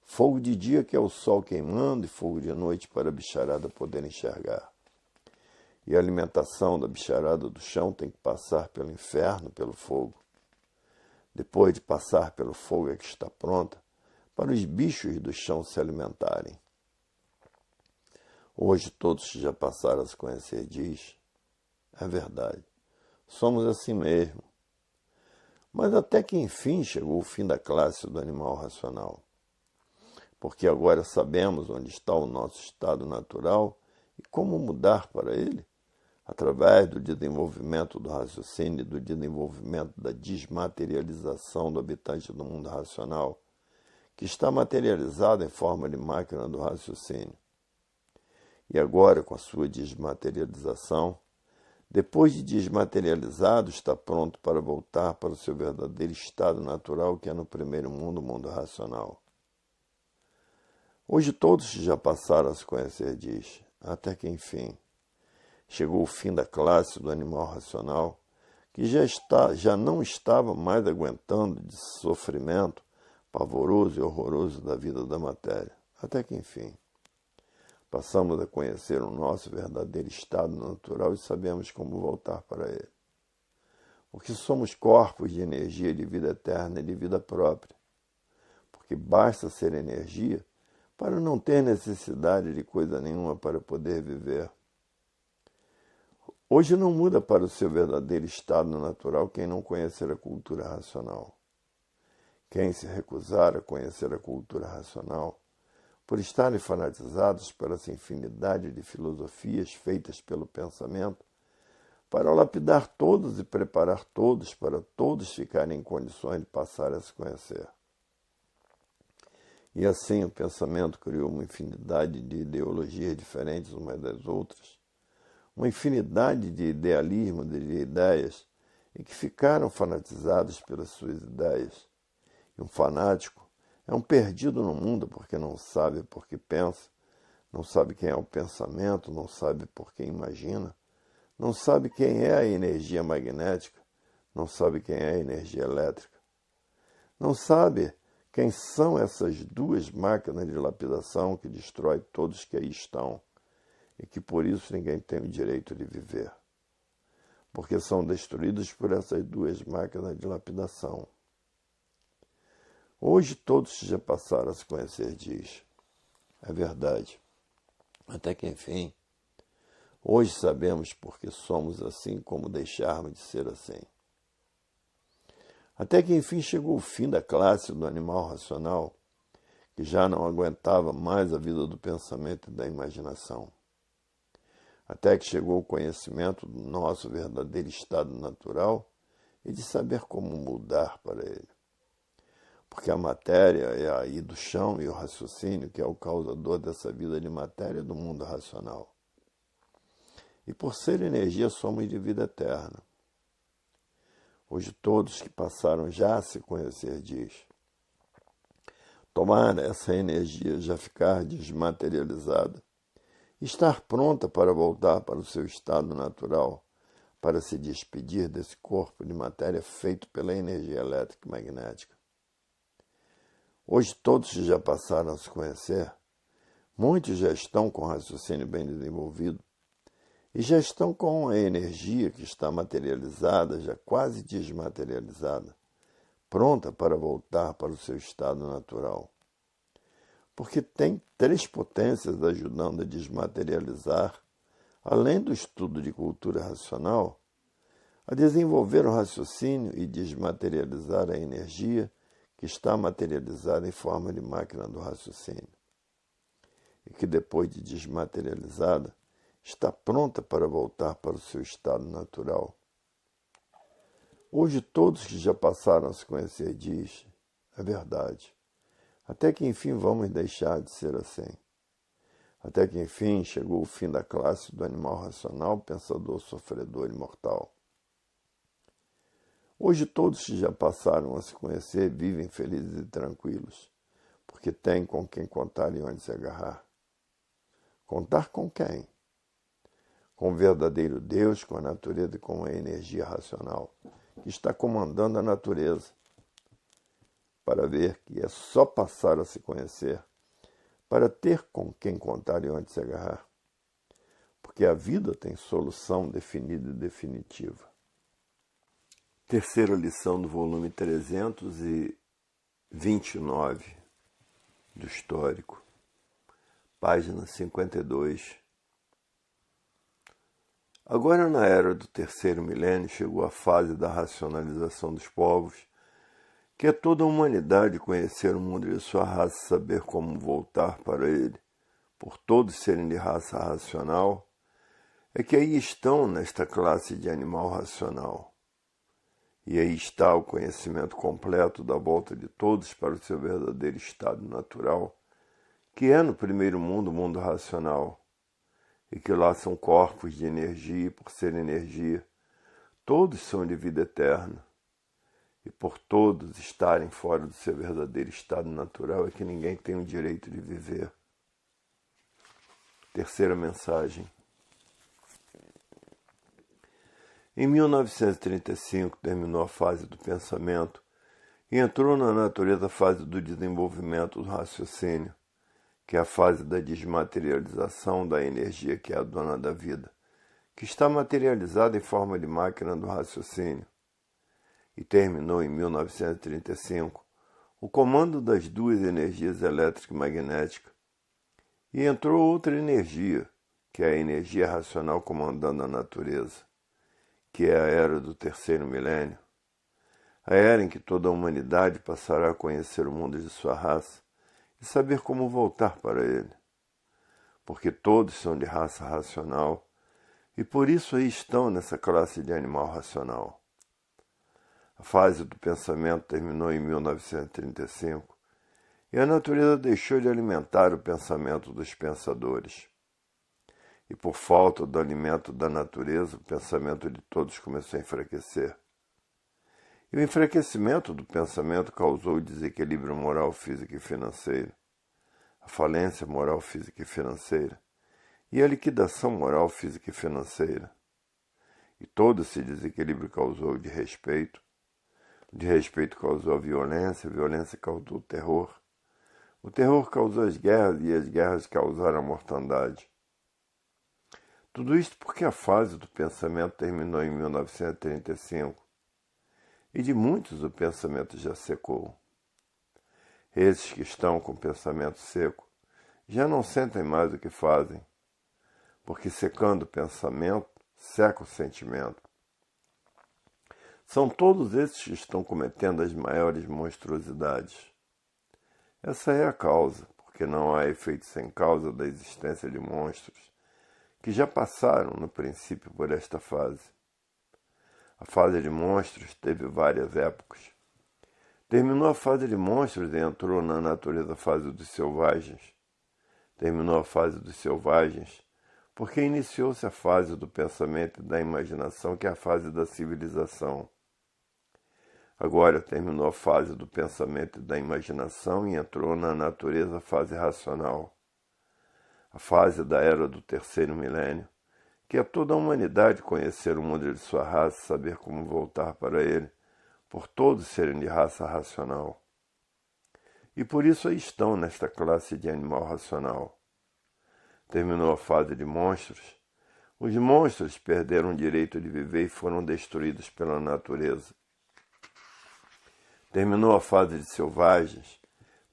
fogo de dia que é o sol queimando e fogo de noite para a bicharada poder enxergar. E a alimentação da bicharada do chão tem que passar pelo inferno, pelo fogo. Depois de passar pelo fogo é que está pronta para os bichos do chão se alimentarem. Hoje todos que já passaram a se conhecer diz, é verdade, somos assim mesmo. Mas até que enfim chegou o fim da classe do animal racional. Porque agora sabemos onde está o nosso estado natural e como mudar para ele. Através do desenvolvimento do raciocínio e do desenvolvimento da desmaterialização do habitante do mundo racional, que está materializado em forma de máquina do raciocínio. E agora, com a sua desmaterialização, depois de desmaterializado, está pronto para voltar para o seu verdadeiro estado natural, que é no primeiro mundo, o mundo racional. Hoje todos que já passaram a se conhecer diz, até que enfim, chegou o fim da classe do animal racional, que já não estava mais aguentando de sofrimento pavoroso e horroroso da vida da matéria. Até que, enfim, passamos a conhecer o nosso verdadeiro estado natural e sabemos como voltar para ele. Porque somos corpos de energia de vida eterna e de vida própria. Porque basta ser energia para não ter necessidade de coisa nenhuma para poder viver. Hoje não muda para o seu verdadeiro estado natural quem não conhecer a cultura racional. Quem se recusar a conhecer a cultura racional, por estarem fanatizados pela essa infinidade de filosofias feitas pelo pensamento, para lapidar todos e preparar todos para todos ficarem em condições de passar a se conhecer. E assim o pensamento criou uma infinidade de ideologias diferentes umas das outras, uma infinidade de idealismo, de ideias, e que ficaram fanatizados pelas suas ideias. E um fanático é um perdido no mundo porque não sabe por que pensa, não sabe quem é o pensamento, não sabe por que imagina, não sabe quem é a energia magnética, não sabe quem é a energia elétrica, não sabe quem são essas duas máquinas de lapidação que destrói todos que aí estão e que por isso ninguém tem o direito de viver, porque são destruídos por essas duas máquinas de lapidação. Hoje todos que já passaram a se conhecer diz, é verdade, até que enfim, hoje sabemos porque somos assim como deixarmos de ser assim. Até que enfim chegou o fim da classe do animal racional, que já não aguentava mais a vida do pensamento e da imaginação. Até que chegou o conhecimento do nosso verdadeiro estado natural e de saber como mudar para ele. Porque a matéria é aí do chão e o raciocínio que é o causador dessa vida de matéria do mundo racional. E por ser energia somos de vida eterna. Hoje todos que passaram já a se conhecer diz, tomar essa energia já ficar desmaterializada, estar pronta para voltar para o seu estado natural, para se despedir desse corpo de matéria feito pela energia elétrica e magnética. Hoje todos que já passaram a se conhecer, muitos já estão com o raciocínio bem desenvolvido e já estão com a energia que está materializada, já quase desmaterializada, pronta para voltar para o seu estado natural. Porque tem três potências ajudando a desmaterializar, além do estudo de cultura racional, a desenvolver o raciocínio e desmaterializar a energia que está materializada em forma de máquina do raciocínio, e que depois de desmaterializada, está pronta para voltar para o seu estado natural. Hoje todos que já passaram a se conhecer diz, é verdade, até que enfim vamos deixar de ser assim. Até que enfim chegou o fim da classe do animal racional, pensador, sofredor e mortal. Hoje todos que já passaram a se conhecer vivem felizes e tranquilos, porque têm com quem contar e onde se agarrar. Contar com quem? Com o verdadeiro Deus, com a natureza e com a energia racional, que está comandando a natureza, para ver que é só passar a se conhecer, para ter com quem contar e onde se agarrar. Porque a vida tem solução definida e definitiva. Terceira lição do volume 329 do Histórico, página 52. Agora, na era do terceiro milênio, chegou a fase da racionalização dos povos, que é toda a humanidade conhecer o mundo de sua raça e saber como voltar para ele, por todos serem de raça racional, é que aí estão nesta classe de animal racional. E aí está o conhecimento completo da volta de todos para o seu verdadeiro estado natural, que é no primeiro mundo, o mundo racional, e que lá são corpos de energia, e por ser energia, todos são de vida eterna. E por todos estarem fora do seu verdadeiro estado natural é que ninguém tem o direito de viver. Terceira mensagem. Em 1935 terminou a fase do pensamento e entrou na natureza a fase do desenvolvimento do raciocínio, que é a fase da desmaterialização da energia que é a dona da vida, que está materializada em forma de máquina do raciocínio. E terminou em 1935 o comando das duas energias elétrica e magnética, e entrou outra energia, que é a energia racional comandando a natureza, que é a era do terceiro milênio, a era em que toda a humanidade passará a conhecer o mundo de sua raça e saber como voltar para ele, porque todos são de raça racional e por isso aí estão nessa classe de animal racional. A fase do pensamento terminou em 1935 E a natureza deixou de alimentar o pensamento dos pensadores. E por falta do alimento da natureza, o pensamento de todos começou a enfraquecer. E o enfraquecimento do pensamento causou o desequilíbrio moral, físico e financeiro, a falência moral, física e financeira, e a liquidação moral, física e financeira. E todo esse desequilíbrio causou o desrespeito causou a violência causou o terror causou as guerras e as guerras causaram a mortandade. Tudo isso porque a fase do pensamento terminou em 1935 e de muitos o pensamento já secou. Esses que estão com o pensamento seco já não sentem mais o que fazem, porque secando o pensamento, seca o sentimento. São todos esses que estão cometendo as maiores monstruosidades. Essa é a causa, porque não há efeito sem causa da existência de monstros que já passaram no princípio por esta fase. A fase de monstros teve várias épocas. Terminou a fase de monstros e entrou na natureza fase dos selvagens. Terminou a fase dos selvagens porque iniciou-se a fase do pensamento e da imaginação, que é a fase da civilização. Agora terminou a fase do pensamento e da imaginação e entrou na natureza fase racional. A fase da era do terceiro milênio, que é toda a humanidade conhecer o mundo de sua raça e saber como voltar para ele, por todos serem de raça racional. E por isso aí estão nesta classe de animal racional. Terminou a fase de monstros. Os monstros perderam o direito de viver e foram destruídos pela natureza. Terminou a fase de selvagens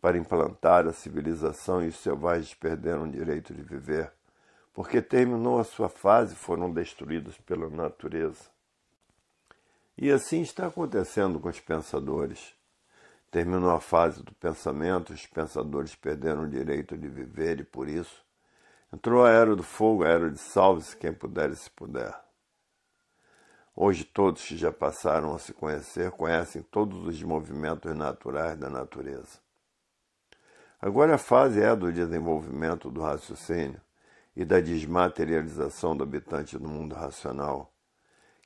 para implantar a civilização e os selvagens perderam o direito de viver, porque terminou a sua fase e foram destruídos pela natureza. E assim está acontecendo com os pensadores. Terminou a fase do pensamento, os pensadores perderam o direito de viver e, por isso, entrou a era do fogo, a era de salve-se quem puder e se puder. Hoje todos que já passaram a se conhecer conhecem todos os movimentos naturais da natureza. Agora a fase é a do desenvolvimento do raciocínio e da desmaterialização do habitante do mundo racional,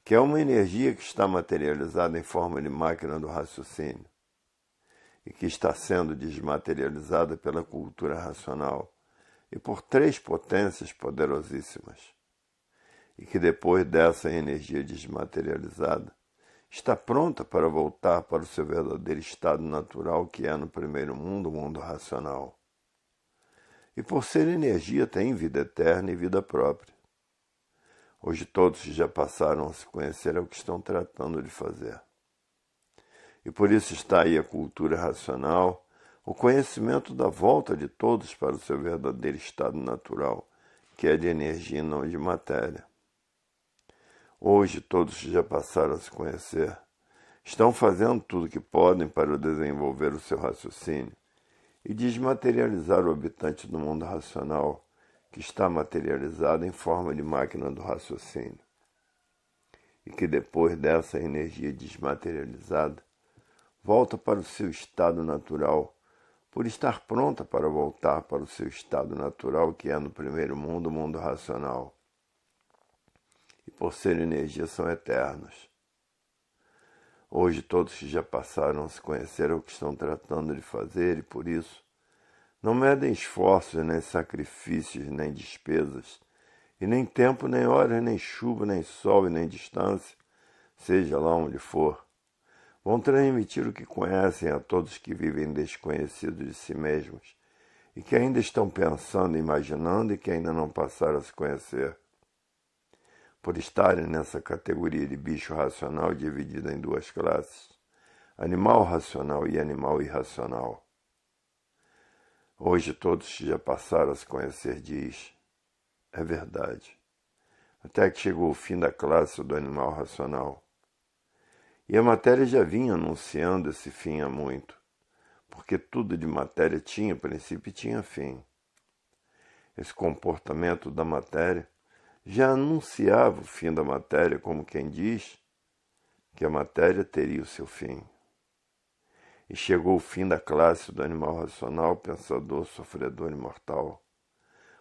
que é uma energia que está materializada em forma de máquina do raciocínio e que está sendo desmaterializada pela cultura racional e por três potências poderosíssimas, e que depois dessa energia desmaterializada está pronta para voltar para o seu verdadeiro estado natural, que é no primeiro mundo, o mundo racional. E por ser energia tem vida eterna e vida própria. Hoje todos que já passaram a se conhecer é o que estão tratando de fazer. E por isso está aí a cultura racional, o conhecimento da volta de todos para o seu verdadeiro estado natural, que é de energia e não de matéria. Hoje todos que já passaram a se conhecer estão fazendo tudo o que podem para desenvolver o seu raciocínio e desmaterializar o habitante do mundo racional, que está materializado em forma de máquina do raciocínio, e que depois dessa energia desmaterializada volta para o seu estado natural, por estar pronta para voltar para o seu estado natural, que é no primeiro mundo, o mundo racional. E por ser energia são eternos. Hoje todos que já passaram a se conhecer o que estão tratando de fazer e por isso não medem esforços, nem sacrifícios, nem despesas, e nem tempo, nem hora, nem chuva, nem sol e nem distância, seja lá onde for. Vão transmitir o que conhecem a todos que vivem desconhecidos de si mesmos e que ainda estão pensando, imaginando e que ainda não passaram a se conhecer. Por estarem nessa categoria de bicho racional dividida em duas classes, animal racional e animal irracional. Hoje todos que já passaram a se conhecer diz, é verdade, até que chegou o fim da classe do animal racional. E a matéria já vinha anunciando esse fim há muito, porque tudo de matéria tinha princípio e tinha fim. Esse comportamento da matéria já anunciava o fim da matéria, como quem diz que a matéria teria o seu fim. e chegou o fim da classe do animal racional, pensador, sofredor e mortal.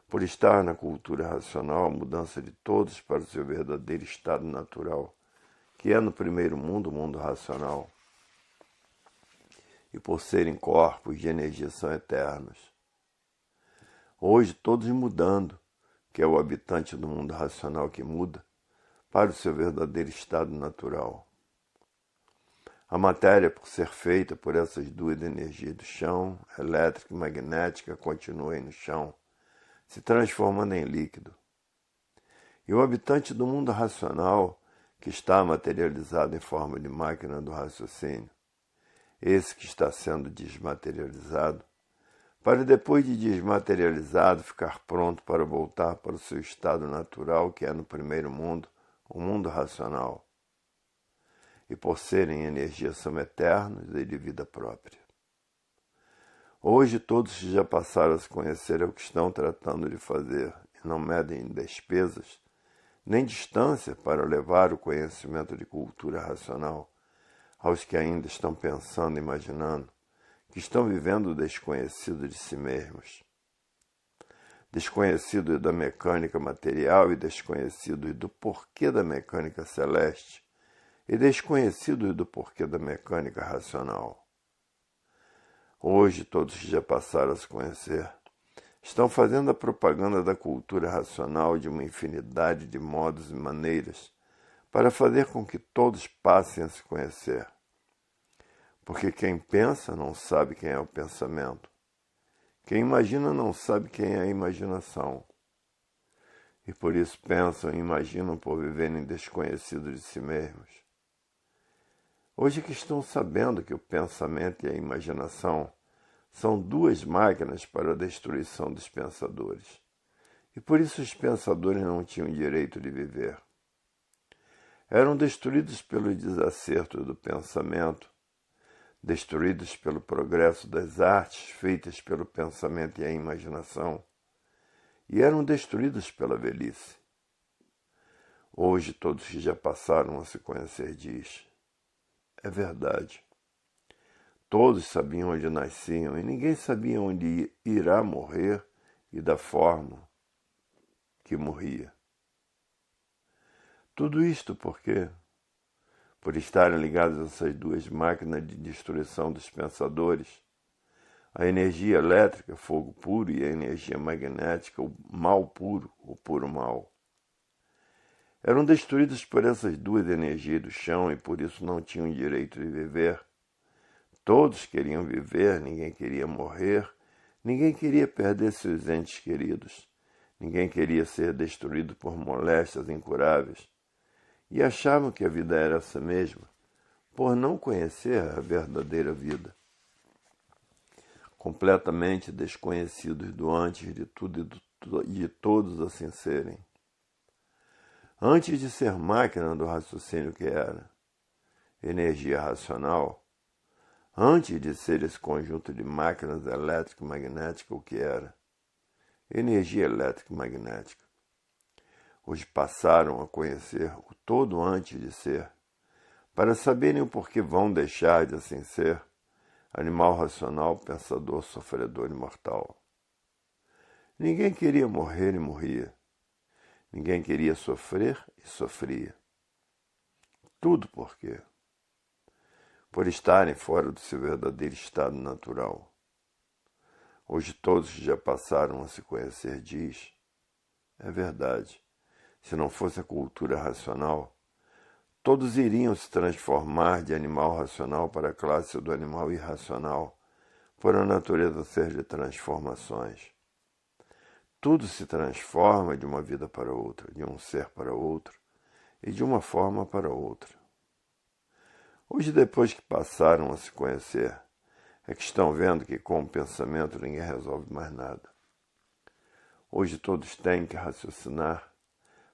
Por estar na cultura racional, a mudança de todos para o seu verdadeiro estado natural, que é no primeiro mundo, o mundo racional. E por serem corpos de energia são eternos. Hoje todos mudando, que é o habitante do mundo racional que muda, para o seu verdadeiro estado natural. A matéria, por ser feita por essas duas energias do chão, elétrica e magnética, continua aí no chão, se transformando em líquido. E o habitante do mundo racional, que está materializado em forma de máquina do raciocínio, esse que está sendo desmaterializado, para depois de desmaterializado ficar pronto para voltar para o seu estado natural, que é no primeiro mundo, o mundo racional. E por serem energia são eternos e de vida própria. Hoje todos que já passaram a se conhecer é o que estão tratando de fazer, e não medem despesas, nem distância para levar o conhecimento de cultura racional aos que ainda estão pensando e imaginando, que estão vivendo o desconhecido de si mesmos. Desconhecidos da mecânica material e desconhecidos do porquê da mecânica celeste e desconhecidos do porquê da mecânica racional. Hoje, todos que já passaram a se conhecer estão fazendo a propaganda da cultura racional de uma infinidade de modos e maneiras para fazer com que todos passem a se conhecer. Porque quem pensa não sabe quem é o pensamento. Quem imagina não sabe quem é a imaginação. E por isso pensam e imaginam por viverem desconhecidos de si mesmos. Hoje que estão sabendo que o pensamento e a imaginação são duas máquinas para a destruição dos pensadores. E por isso os pensadores não tinham direito de viver. Eram destruídos pelo desacerto do pensamento, destruídos pelo progresso das artes feitas pelo pensamento e a imaginação, e eram destruídos pela velhice. Hoje todos que já passaram a se conhecer diz: é verdade. Todos sabiam onde nasciam e ninguém sabia onde irá morrer e da forma que morria. Tudo isto por quê? Por estarem ligados a essas duas máquinas de destruição dos pensadores, a energia elétrica, fogo puro, e a energia magnética, o mal puro, o puro mal. Eram destruídos por essas duas energias do chão e por isso não tinham direito de viver. Todos queriam viver, ninguém queria morrer, ninguém queria perder seus entes queridos, ninguém queria ser destruído por moléstias incuráveis. E achavam que a vida era essa mesma, por não conhecer a verdadeira vida. Completamente desconhecidos do antes de tudo e de todos assim serem. Antes de ser máquina do raciocínio que era, energia racional, antes de ser esse conjunto de máquinas elétrico e magnética o que era, energia elétrica e magnética. Hoje passaram a conhecer o todo antes de ser, para saberem o porquê vão deixar de assim ser, animal racional, pensador, sofredor e mortal. Ninguém queria morrer e morria. Ninguém queria sofrer e sofria. Tudo por quê? Por estarem fora do seu verdadeiro estado natural. Hoje todos que já passaram a se conhecer diz: é verdade. Se não fosse a cultura racional, todos iriam se transformar de animal racional para a classe do animal irracional, por a natureza ser de transformações. Tudo se transforma de uma vida para outra, de um ser para outro e de uma forma para outra. Hoje, depois que passaram a se conhecer, é que estão vendo que com o pensamento ninguém resolve mais nada. Hoje todos têm que raciocinar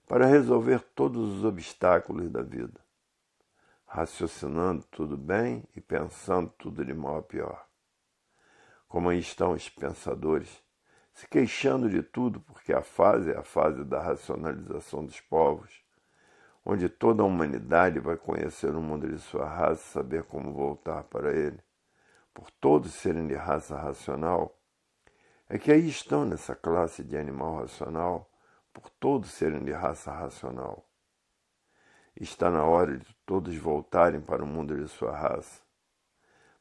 para resolver todos os obstáculos da vida, raciocinando tudo bem e pensando tudo de mal a pior. Como aí estão os pensadores, se queixando de tudo porque a fase é a fase da racionalização dos povos, onde toda a humanidade vai conhecer o mundo de sua raça e saber como voltar para ele, por todos serem de raça racional, é que aí estão nessa classe de animal racional, por todos serem de raça racional. Está na hora de todos voltarem para o mundo de sua raça,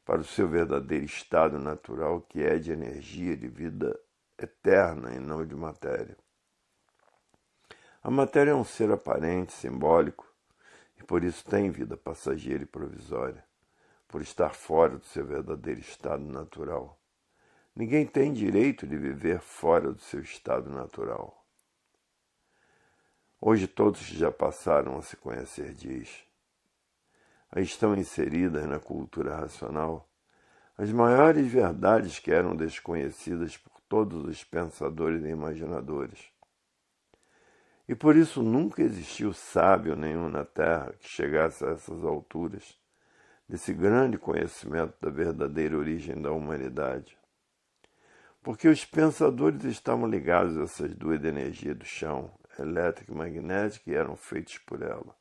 para o seu verdadeiro estado natural, que é de energia, de vida eterna e não de matéria. A matéria é um ser aparente, simbólico, e por isso tem vida passageira e provisória, por estar fora do seu verdadeiro estado natural. Ninguém tem direito de viver fora do seu estado natural. Hoje todos que já passaram a se conhecer diz. Aí estão inseridas na cultura racional as maiores verdades que eram desconhecidas por todos os pensadores e imaginadores. E por isso nunca existiu sábio nenhum na Terra que chegasse a essas alturas desse grande conhecimento da verdadeira origem da humanidade. Porque os pensadores estavam ligados a essas duas energias do chão, elétrica e magnética, e eram feitos por ela.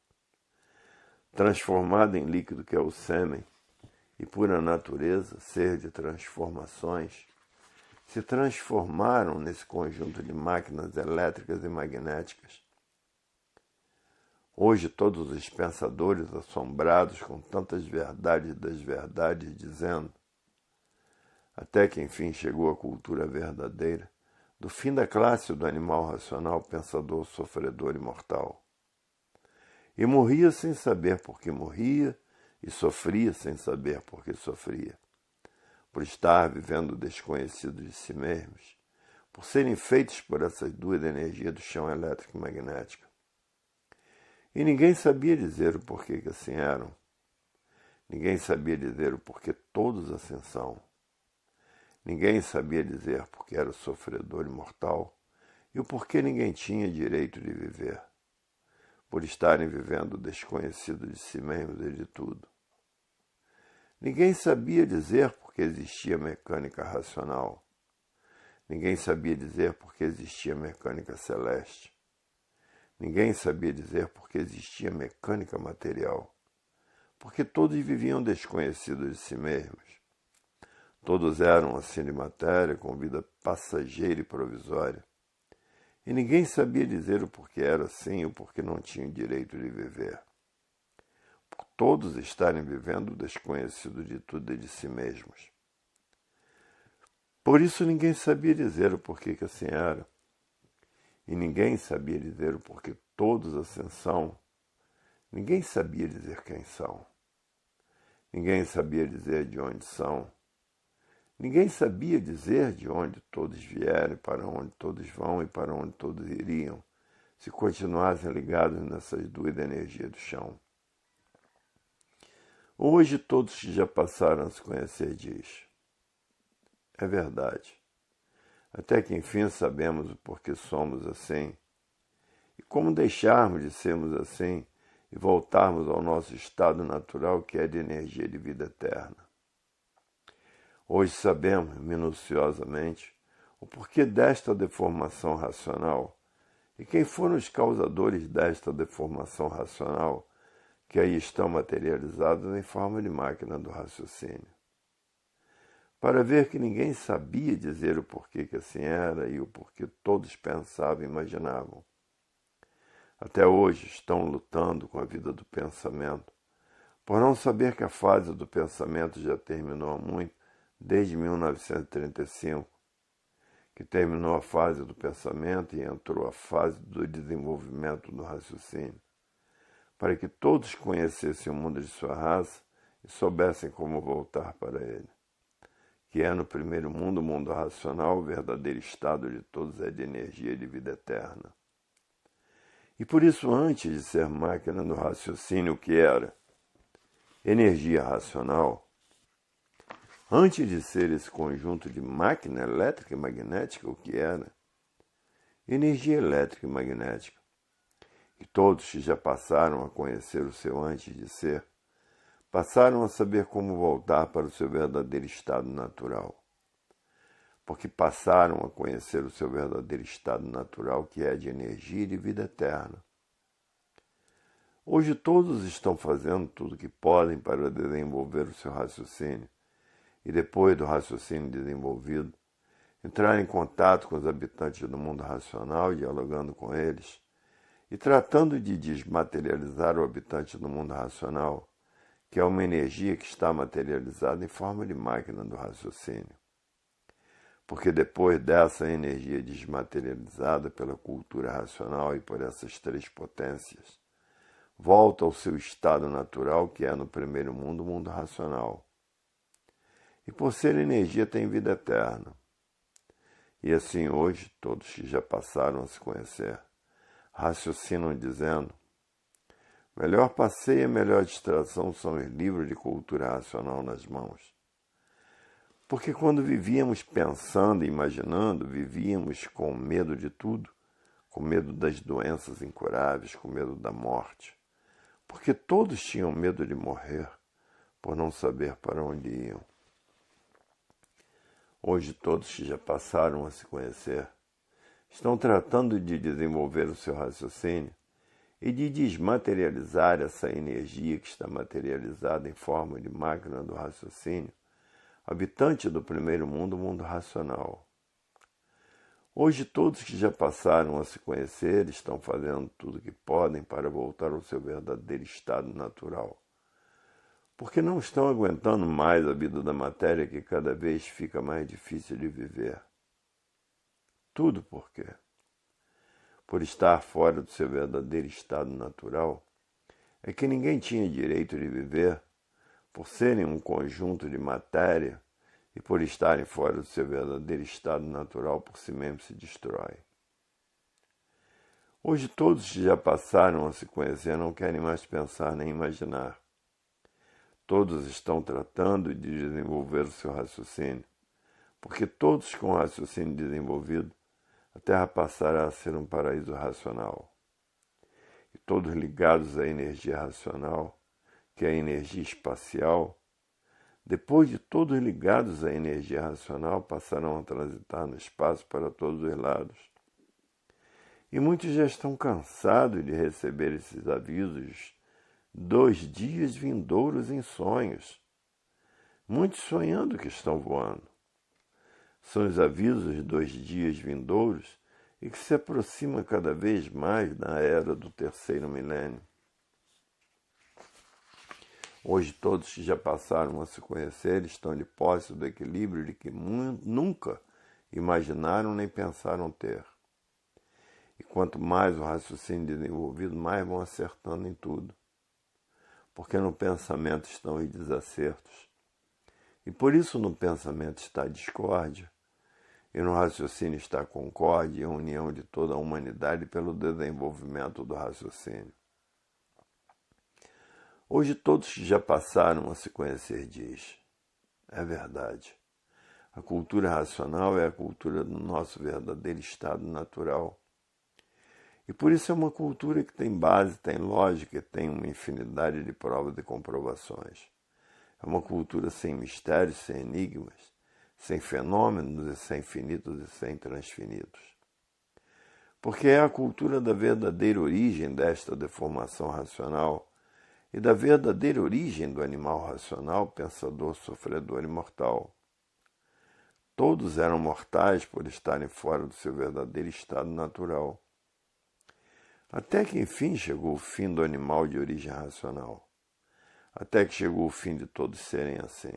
Transformada em líquido que é o sêmen, e pura natureza, ser de transformações, se transformaram nesse conjunto de máquinas elétricas e magnéticas. Hoje todos os pensadores assombrados com tantas verdades das verdades, dizendo, até que enfim chegou a cultura verdadeira, do fim da classe do animal racional, pensador, sofredor e mortal. E morria sem saber por que morria, e sofria sem saber por que sofria, por estar vivendo desconhecido de si mesmos, por serem feitos por essas duas energias do chão elétrico e magnético. E ninguém sabia dizer o porquê que assim eram. Ninguém sabia dizer o porquê todos assim são. Ninguém sabia dizer porque era sofredor e mortal e o porquê ninguém tinha direito de viver, por estarem vivendo desconhecido de si mesmos e de tudo. Ninguém sabia dizer porque existia mecânica racional. Ninguém sabia dizer porque existia mecânica celeste. Ninguém sabia dizer porque existia mecânica material, porque todos viviam desconhecidos de si mesmos. Todos eram assim de matéria, com vida passageira e provisória. E ninguém sabia dizer o porquê era assim e o porquê não tinham direito de viver. Por todos estarem vivendo desconhecido de tudo e de si mesmos. Por isso ninguém sabia dizer o porquê que assim era. E ninguém sabia dizer o porquê todos assim são. Ninguém sabia dizer quem são. Ninguém sabia dizer de onde são. Ninguém sabia dizer de onde todos vieram, para onde todos vão e para onde todos iriam, se continuassem ligados nessas duas energias do chão. Hoje todos que já passaram a se conhecer diz. É verdade. Até que enfim sabemos o porquê somos assim, e como deixarmos de sermos assim e voltarmos ao nosso estado natural, que é de energia de vida eterna. Hoje sabemos, minuciosamente, o porquê desta deformação racional e quem foram os causadores desta deformação racional, que aí estão materializados em forma de máquina do raciocínio. Para ver que ninguém sabia dizer o porquê que assim era e o porquê todos pensavam e imaginavam. Até hoje estão lutando com a vida do pensamento, por não saber que a fase do pensamento já terminou há muito, desde 1935, que terminou a fase do pensamento e entrou a fase do desenvolvimento do raciocínio, para que todos conhecessem o mundo de sua raça e soubessem como voltar para ele, que é no primeiro mundo, o mundo racional, o verdadeiro estado de todos é de energia e de vida eterna. E por isso, antes de ser máquina do raciocínio, o que era? Energia racional. Antes de ser esse conjunto de máquina elétrica e magnética, o que era? Energia elétrica e magnética. E todos que já passaram a conhecer o seu antes de ser, passaram a saber como voltar para o seu verdadeiro estado natural. Porque passaram a conhecer o seu verdadeiro estado natural, que é de energia e de vida eterna. Hoje todos estão fazendo tudo o que podem para desenvolver o seu raciocínio e depois do raciocínio desenvolvido, entrar em contato com os habitantes do mundo racional, dialogando com eles, e tratando de desmaterializar o habitante do mundo racional, que é uma energia que está materializada em forma de máquina do raciocínio. Porque depois dessa energia desmaterializada pela cultura racional e por essas três potências, volta ao seu estado natural, que é no primeiro mundo, o mundo racional. E por ser energia tem vida eterna. E assim hoje, todos que já passaram a se conhecer, raciocinam dizendo: melhor passeio e melhor distração são os livros de cultura racional nas mãos. Porque quando vivíamos pensando e imaginando, vivíamos com medo de tudo, com medo das doenças incuráveis, com medo da morte. Porque todos tinham medo de morrer, por não saber para onde iam. Hoje todos que já passaram a se conhecer, estão tratando de desenvolver o seu raciocínio e de desmaterializar essa energia que está materializada em forma de máquina do raciocínio, habitante do primeiro mundo, o mundo racional. Hoje todos que já passaram a se conhecer estão fazendo tudo o que podem para voltar ao seu verdadeiro estado natural, porque não estão aguentando mais a vida da matéria que cada vez fica mais difícil de viver. Tudo por quê? Por estar fora do seu verdadeiro estado natural, é que ninguém tinha direito de viver, por serem um conjunto de matéria e por estarem fora do seu verdadeiro estado natural, por si mesmo se destrói. Hoje todos que já passaram a se conhecer não querem mais pensar nem imaginar. Todos estão tratando de desenvolver o seu raciocínio, porque todos com o raciocínio desenvolvido, a Terra passará a ser um paraíso racional. E todos ligados à energia racional, que é a energia espacial, depois de todos ligados à energia racional, passarão a transitar no espaço para todos os lados. E muitos já estão cansados de receber esses avisos dos dias vindouros em sonhos. Muitos sonhando que estão voando. São os avisos dos dias vindouros e que se aproxima cada vez mais da era do terceiro milênio. Hoje todos que já passaram a se conhecer estão de posse do equilíbrio de que nunca imaginaram nem pensaram ter. E quanto mais o raciocínio desenvolvido, mais vão acertando em tudo. Porque no pensamento estão os desacertos. E por isso no pensamento está a discórdia, e no raciocínio está a concórdia e a união de toda a humanidade pelo desenvolvimento do raciocínio. Hoje todos que já passaram a se conhecer diz: é verdade. A cultura racional é a cultura do nosso verdadeiro estado natural. E por isso é uma cultura que tem base, tem lógica e tem uma infinidade de provas e comprovações. É uma cultura sem mistérios, sem enigmas, sem fenômenos e sem finitos e sem transfinitos. Porque é a cultura da verdadeira origem desta deformação racional e da verdadeira origem do animal racional, pensador, sofredor e mortal. Todos eram mortais por estarem fora do seu verdadeiro estado natural. Até que enfim chegou o fim do animal de origem racional. Até que chegou o fim de todos serem assim.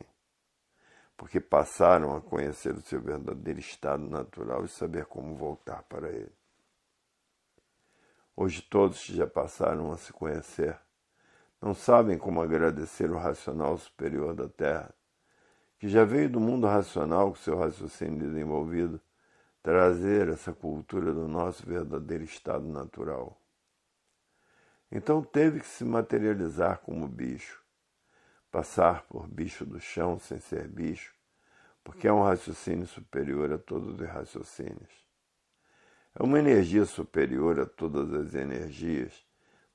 Porque passaram a conhecer o seu verdadeiro estado natural e saber como voltar para ele. Hoje todos que já passaram a se conhecer não sabem como agradecer o racional superior da Terra, que já veio do mundo racional com seu raciocínio desenvolvido, trazer essa cultura do nosso verdadeiro estado natural. Então teve que se materializar como bicho, passar por bicho do chão sem ser bicho, porque é um raciocínio superior a todos os raciocínios. É uma energia superior a todas as energias,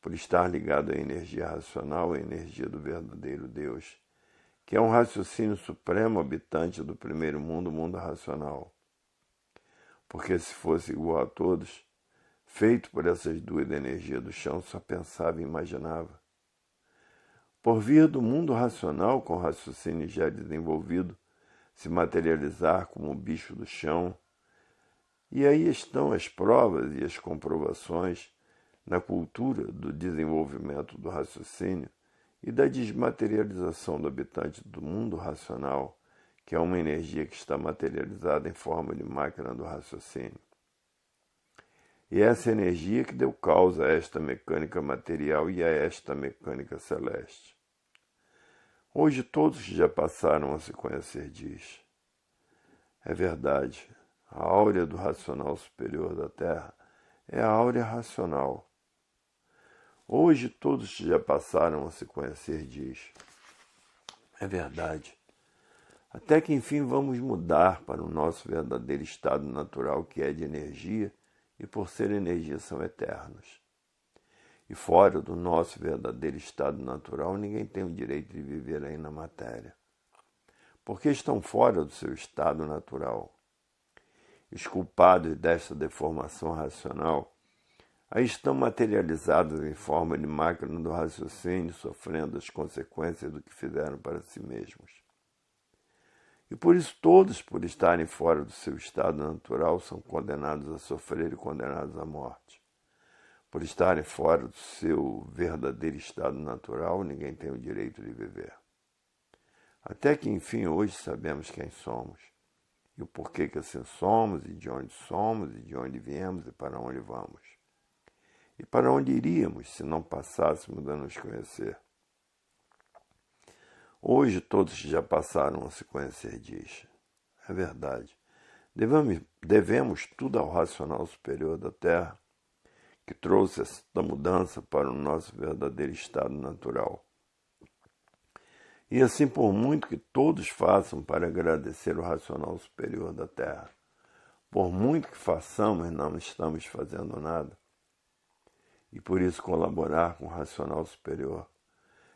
por estar ligado à energia racional, à energia do verdadeiro Deus, que é um raciocínio supremo habitante do primeiro mundo, o mundo racional. Porque se fosse igual a todos, feito por essas duas energias do chão, só pensava e imaginava. Por via do mundo racional, com raciocínio já desenvolvido, se materializar como um bicho do chão. E aí estão as provas e as comprovações na cultura do desenvolvimento do raciocínio e da desmaterialização do habitante do mundo racional, que é uma energia que está materializada em forma de máquina do raciocínio. E essa energia que deu causa a esta mecânica material e a esta mecânica celeste. Hoje todos que já passaram a se conhecer diz: é verdade, a áurea do racional superior da Terra é a áurea racional. Hoje todos que já passaram a se conhecer diz: é verdade, até que enfim vamos mudar para o nosso verdadeiro estado natural, que é de energia, e por ser energia são eternos. E fora do nosso verdadeiro estado natural, ninguém tem o direito de viver aí na matéria, porque estão fora do seu estado natural. Os culpados desta deformação racional aí estão materializados em forma de máquina do raciocínio, sofrendo as consequências do que fizeram para si mesmos. E por isso todos, por estarem fora do seu estado natural, são condenados a sofrer e condenados à morte. Por estarem fora do seu verdadeiro estado natural, ninguém tem o direito de viver. Até que, enfim, hoje sabemos quem somos, e o porquê que assim somos, e de onde viemos e para onde vamos. E para onde iríamos se não passássemos a nos conhecer. Hoje todos que já passaram a se conhecer diz: é verdade, devemos tudo ao racional superior da Terra, que trouxe esta mudança para o nosso verdadeiro estado natural. E assim, por muito que todos façam para agradecer o racional superior da Terra, por muito que façamos, não estamos fazendo nada. E por isso colaborar com o racional superior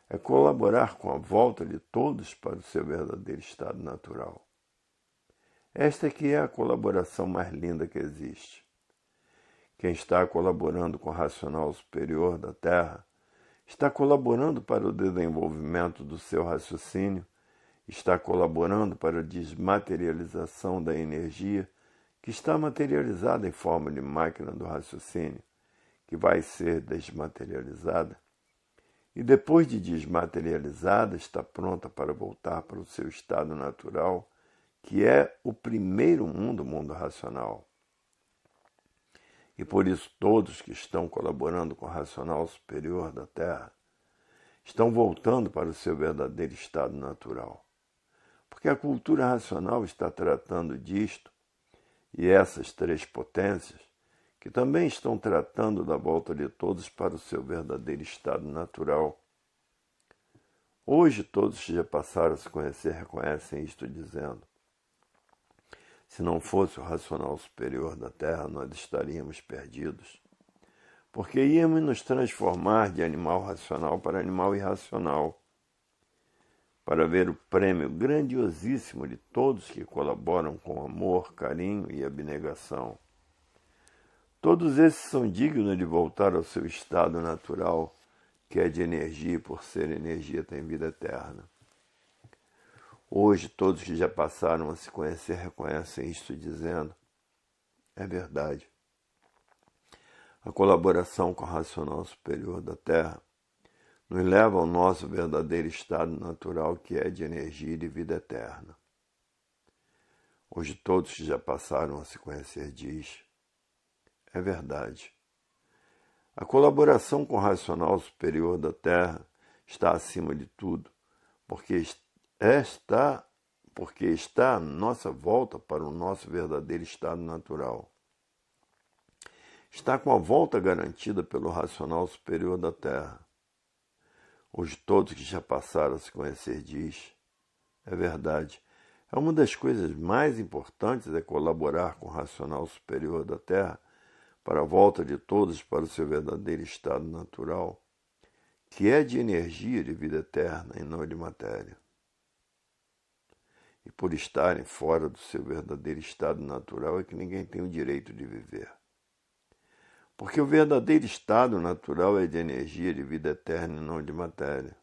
é colaborar com a volta de todos para o seu verdadeiro estado natural. Esta aqui é a colaboração mais linda que existe. Quem está colaborando com o racional superior da Terra está colaborando para o desenvolvimento do seu raciocínio, está colaborando para a desmaterialização da energia que está materializada em forma de máquina do raciocínio, que vai ser desmaterializada, e depois de desmaterializada está pronta para voltar para o seu estado natural, que é o primeiro mundo, o mundo racional. E por isso todos que estão colaborando com o racional superior da Terra estão voltando para o seu verdadeiro estado natural. Porque a cultura racional está tratando disto, e essas três potências, que também estão tratando da volta de todos para o seu verdadeiro estado natural. Hoje todos que já passaram a se conhecer reconhecem isto dizendo: se não fosse o racional superior da Terra, nós estaríamos perdidos, porque íamos nos transformar de animal racional para animal irracional, para ver o prêmio grandiosíssimo de todos que colaboram com amor, carinho e abnegação. Todos esses são dignos de voltar ao seu estado natural, que é de energia, e por ser energia tem vida eterna. Hoje todos que já passaram a se conhecer reconhecem isto dizendo: é verdade. A colaboração com o racional superior da Terra nos leva ao nosso verdadeiro estado natural, que é de energia e de vida eterna. Hoje todos que já passaram a se conhecer diz: é verdade. A colaboração com o racional superior da Terra está acima de tudo, porque está à nossa volta para o nosso verdadeiro estado natural. Está com a volta garantida pelo racional superior da Terra. Hoje todos que já passaram a se conhecer diz: é verdade. É uma das coisas mais importantes é colaborar com o racional superior da Terra para a volta de todos para o seu verdadeiro estado natural, que é de energia e de vida eterna e não de matéria. E por estarem fora do seu verdadeiro estado natural é que ninguém tem o direito de viver. Porque o verdadeiro estado natural é de energia, de vida eterna e não de matéria.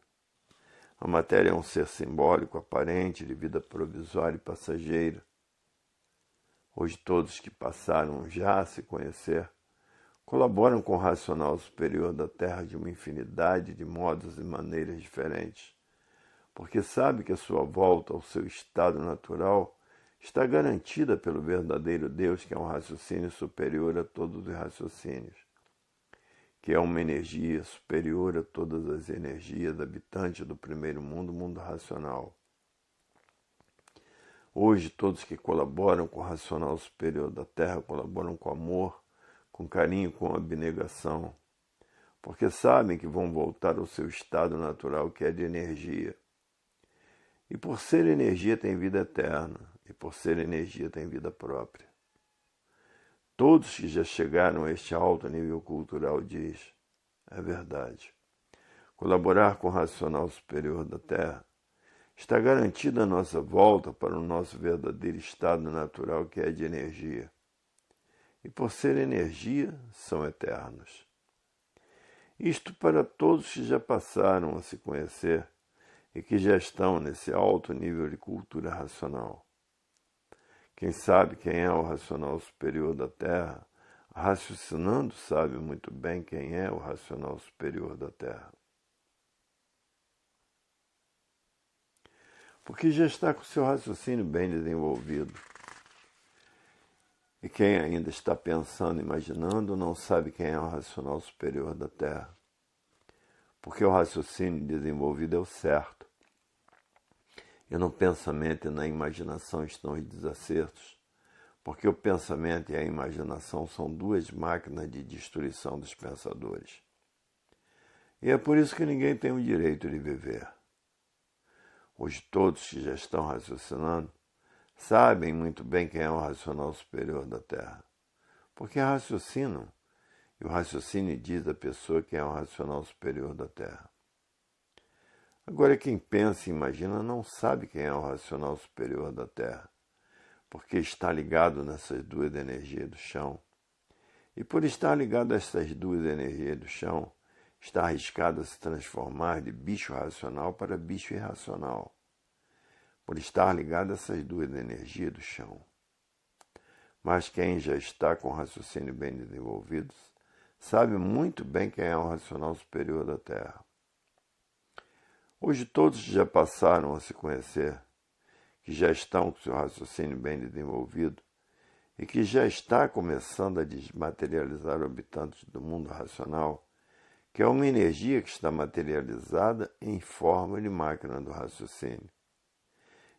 A matéria é um ser simbólico, aparente, de vida provisória e passageira. Hoje todos que passaram já a se conhecer colaboram com o racional superior da Terra de uma infinidade de modos e maneiras diferentes, porque sabe que a sua volta ao seu estado natural está garantida pelo verdadeiro Deus, que é um raciocínio superior a todos os raciocínios, que é uma energia superior a todas as energias habitantes do primeiro mundo, o mundo racional. Hoje, todos que colaboram com o racional superior da Terra colaboram com amor, com carinho, com abnegação, porque sabem que vão voltar ao seu estado natural, que é de energia. E por ser energia tem vida eterna, e por ser energia tem vida própria. Todos que já chegaram a este alto nível cultural diz, é verdade. Colaborar com o racional superior da Terra está garantida a nossa volta para o nosso verdadeiro estado natural, que é de energia. E por ser energia, são eternos. Isto para todos que já passaram a se conhecer e que já estão nesse alto nível de cultura racional. Quem sabe quem é o racional superior da Terra, raciocinando sabe muito bem quem é o racional superior da Terra. Porque já está com o seu raciocínio bem desenvolvido. E quem ainda está pensando, imaginando, não sabe quem é o racional superior da Terra. Porque o raciocínio desenvolvido é o certo. E no pensamento e na imaginação estão os desacertos. Porque o pensamento e a imaginação são duas máquinas de destruição dos pensadores. E é por isso que ninguém tem o direito de viver. Hoje todos que já estão raciocinando sabem muito bem quem é o racional superior da Terra, porque raciocinam, e o raciocínio diz à pessoa quem é o racional superior da Terra. Agora, quem pensa e imagina não sabe quem é o racional superior da Terra, porque está ligado nessas duas energias do chão. E por estar ligado a essas duas energias do chão, está arriscado a se transformar de bicho racional para bicho irracional, por estar ligado a essas duas energias do chão. Mas quem já está com o raciocínio bem desenvolvido, sabe muito bem quem é o racional superior da Terra. Hoje todos já passaram a se conhecer, que já estão com seu raciocínio bem desenvolvido e que já está começando a desmaterializar o habitante do mundo racional, que é uma energia que está materializada em forma de máquina do raciocínio,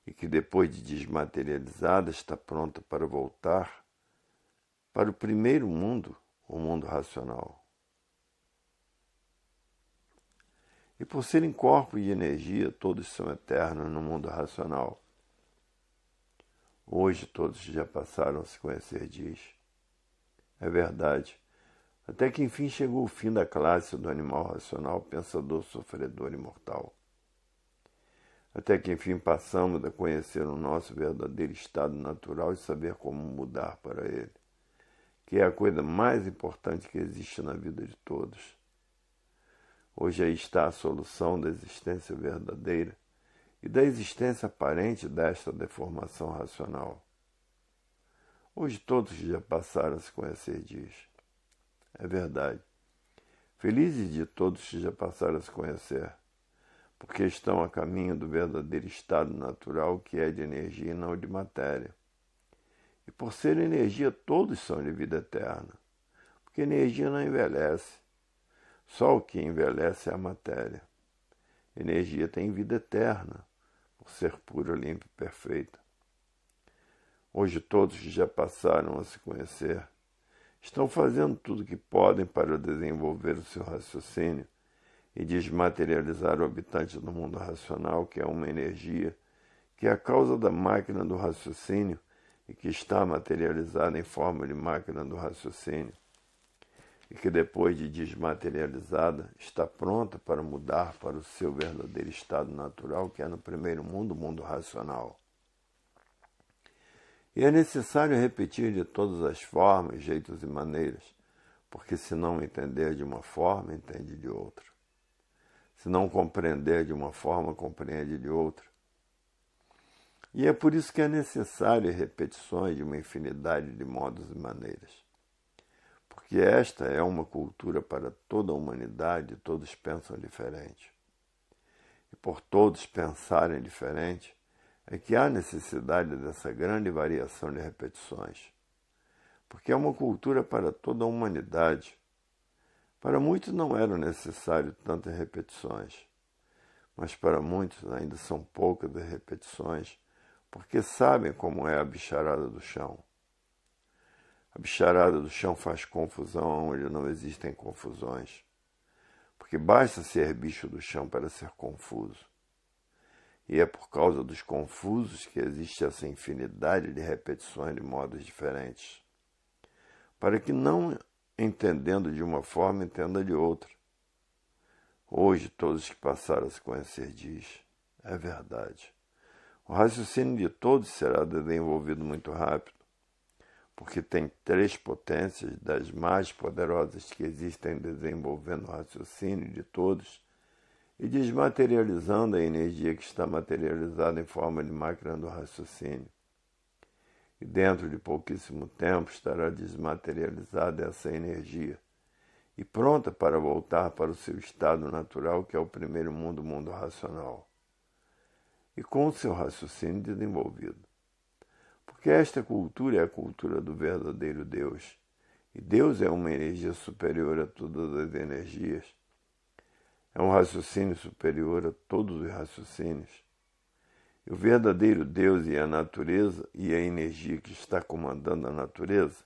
e que depois de desmaterializada está pronta para voltar para o primeiro mundo, o mundo racional. E por serem corpos de energia, todos são eternos no mundo racional. Hoje todos já passaram a se conhecer, diz. É verdade. Até que enfim chegou o fim da classe do animal racional, pensador, sofredor e mortal. Até que enfim passamos a conhecer o nosso verdadeiro estado natural e saber como mudar para ele, que é a coisa mais importante que existe na vida de todos. Hoje aí está a solução da existência verdadeira e da existência aparente desta deformação racional. Hoje todos já passaram a se conhecer, diz. É verdade. Felizes de todos que já passaram a se conhecer, porque estão a caminho do verdadeiro estado natural, que é de energia e não de matéria. E por ser energia, todos são de vida eterna, porque energia não envelhece. Só o que envelhece é a matéria. Energia tem vida eterna, por ser pura, limpa e perfeita. Hoje todos que já passaram a se conhecer estão fazendo tudo o que podem para desenvolver o seu raciocínio e desmaterializar o habitante do mundo racional, que é uma energia, que é a causa da máquina do raciocínio e que está materializada em forma de máquina do raciocínio, e que depois de desmaterializada está pronta para mudar para o seu verdadeiro estado natural, que é no primeiro mundo, o mundo racional. E é necessário repetir de todas as formas, jeitos e maneiras, porque se não entender de uma forma, entende de outra. Se não compreender de uma forma, compreende de outra. E é por isso que é necessário repetições de uma infinidade de modos e maneiras. Porque esta é uma cultura para toda a humanidade, todos pensam diferente. E por todos pensarem diferente, é que há necessidade dessa grande variação de repetições. Porque é uma cultura para toda a humanidade. Para muitos não eram necessárias tantas repetições, mas para muitos ainda são poucas as repetições, porque sabem como é a bicharada do chão. A bicharada do chão faz confusão onde não existem confusões, porque basta ser bicho do chão para ser confuso. E é por causa dos confusos que existe essa infinidade de repetições de modos diferentes, para que não entendendo de uma forma, entenda de outra. Hoje, todos que passaram a se conhecer diz, é verdade. O raciocínio de todos será desenvolvido muito rápido, porque tem 3 potências das mais poderosas que existem desenvolvendo o raciocínio de todos e desmaterializando a energia que está materializada em forma de máquina do raciocínio. E dentro de pouquíssimo tempo estará desmaterializada essa energia e pronta para voltar para o seu estado natural, que é o primeiro mundo, o mundo racional, e com o seu raciocínio desenvolvido. Porque esta cultura é a cultura do verdadeiro Deus, e Deus é uma energia superior a todas as energias. É um raciocínio superior a todos os raciocínios. E o verdadeiro Deus e a natureza e a energia que está comandando a natureza,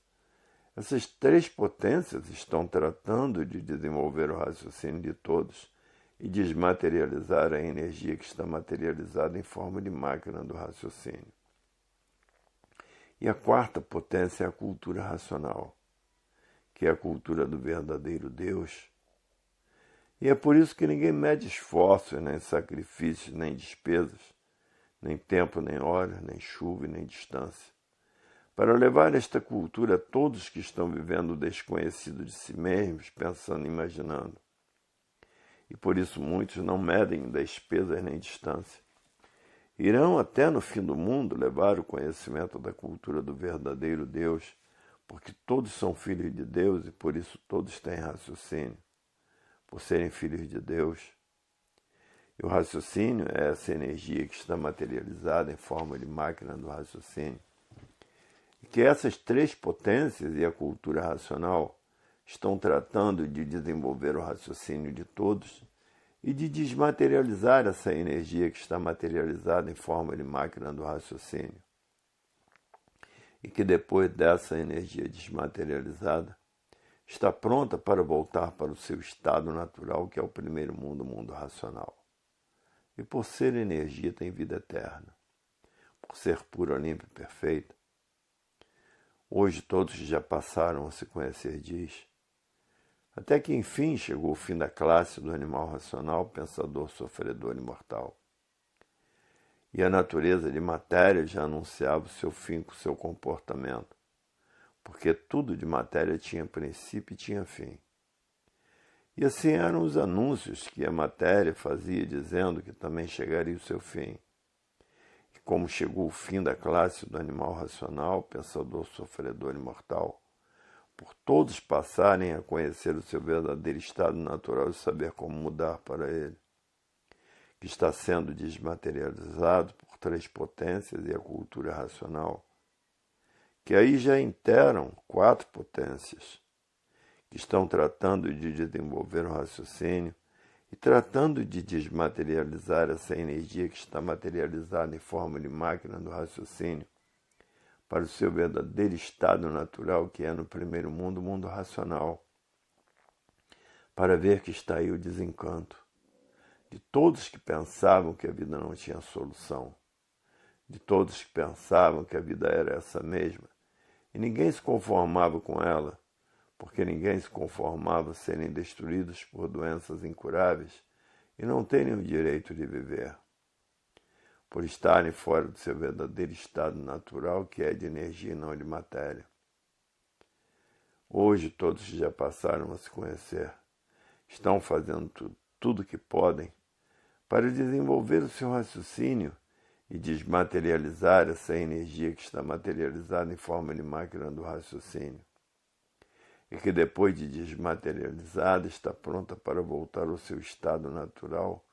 essas 3 potências estão tratando de desenvolver o raciocínio de todos e desmaterializar a energia que está materializada em forma de máquina do raciocínio. E a 4ª potência é a cultura racional, que é a cultura do verdadeiro Deus. E é por isso que ninguém mede esforços, nem sacrifícios, nem despesas, nem tempo, nem hora, nem chuva, nem distância, para levar esta cultura a todos que estão vivendo o desconhecido de si mesmos, pensando e imaginando. E por isso muitos não medem despesas nem distância. Irão até no fim do mundo levar o conhecimento da cultura do verdadeiro Deus, porque todos são filhos de Deus e por isso todos têm raciocínio, por serem filhos de Deus. E o raciocínio é essa energia que está materializada em forma de máquina do raciocínio. E que essas 3 potências e a cultura racional estão tratando de desenvolver o raciocínio de todos e de desmaterializar essa energia que está materializada em forma de máquina do raciocínio. E que depois dessa energia desmaterializada, está pronta para voltar para o seu estado natural, que é o primeiro mundo, o mundo racional. E por ser energia tem vida eterna, por ser pura, limpa e perfeita. Hoje todos que já passaram a se conhecer diz, até que enfim chegou o fim da classe do animal racional, pensador, sofredor e mortal. E a natureza de matéria já anunciava o seu fim com o seu comportamento, porque tudo de matéria tinha princípio e tinha fim. E assim eram os anúncios que a matéria fazia, dizendo que também chegaria o seu fim. E como chegou o fim da classe do animal racional, pensador, sofredor e mortal, por todos passarem a conhecer o seu verdadeiro estado natural e saber como mudar para ele, que está sendo desmaterializado por 3 potências e a cultura racional, que aí já interam 4 potências, que estão tratando de desenvolver o raciocínio e tratando de desmaterializar essa energia que está materializada em forma de máquina do raciocínio para o seu verdadeiro estado natural, que é no primeiro mundo, o mundo racional, para ver que está aí o desencanto de todos que pensavam que a vida não tinha solução, de todos que pensavam que a vida era essa mesma, e ninguém se conformava com ela, porque ninguém se conformava a serem destruídos por doenças incuráveis e não terem o direito de viver, por estarem fora do seu verdadeiro estado natural, que é de energia e não de matéria. Hoje todos que já passaram a se conhecer estão fazendo tudo que podem para desenvolver o seu raciocínio e desmaterializar essa energia que está materializada em forma de máquina do raciocínio, e que depois de desmaterializada está pronta para voltar ao seu estado natural,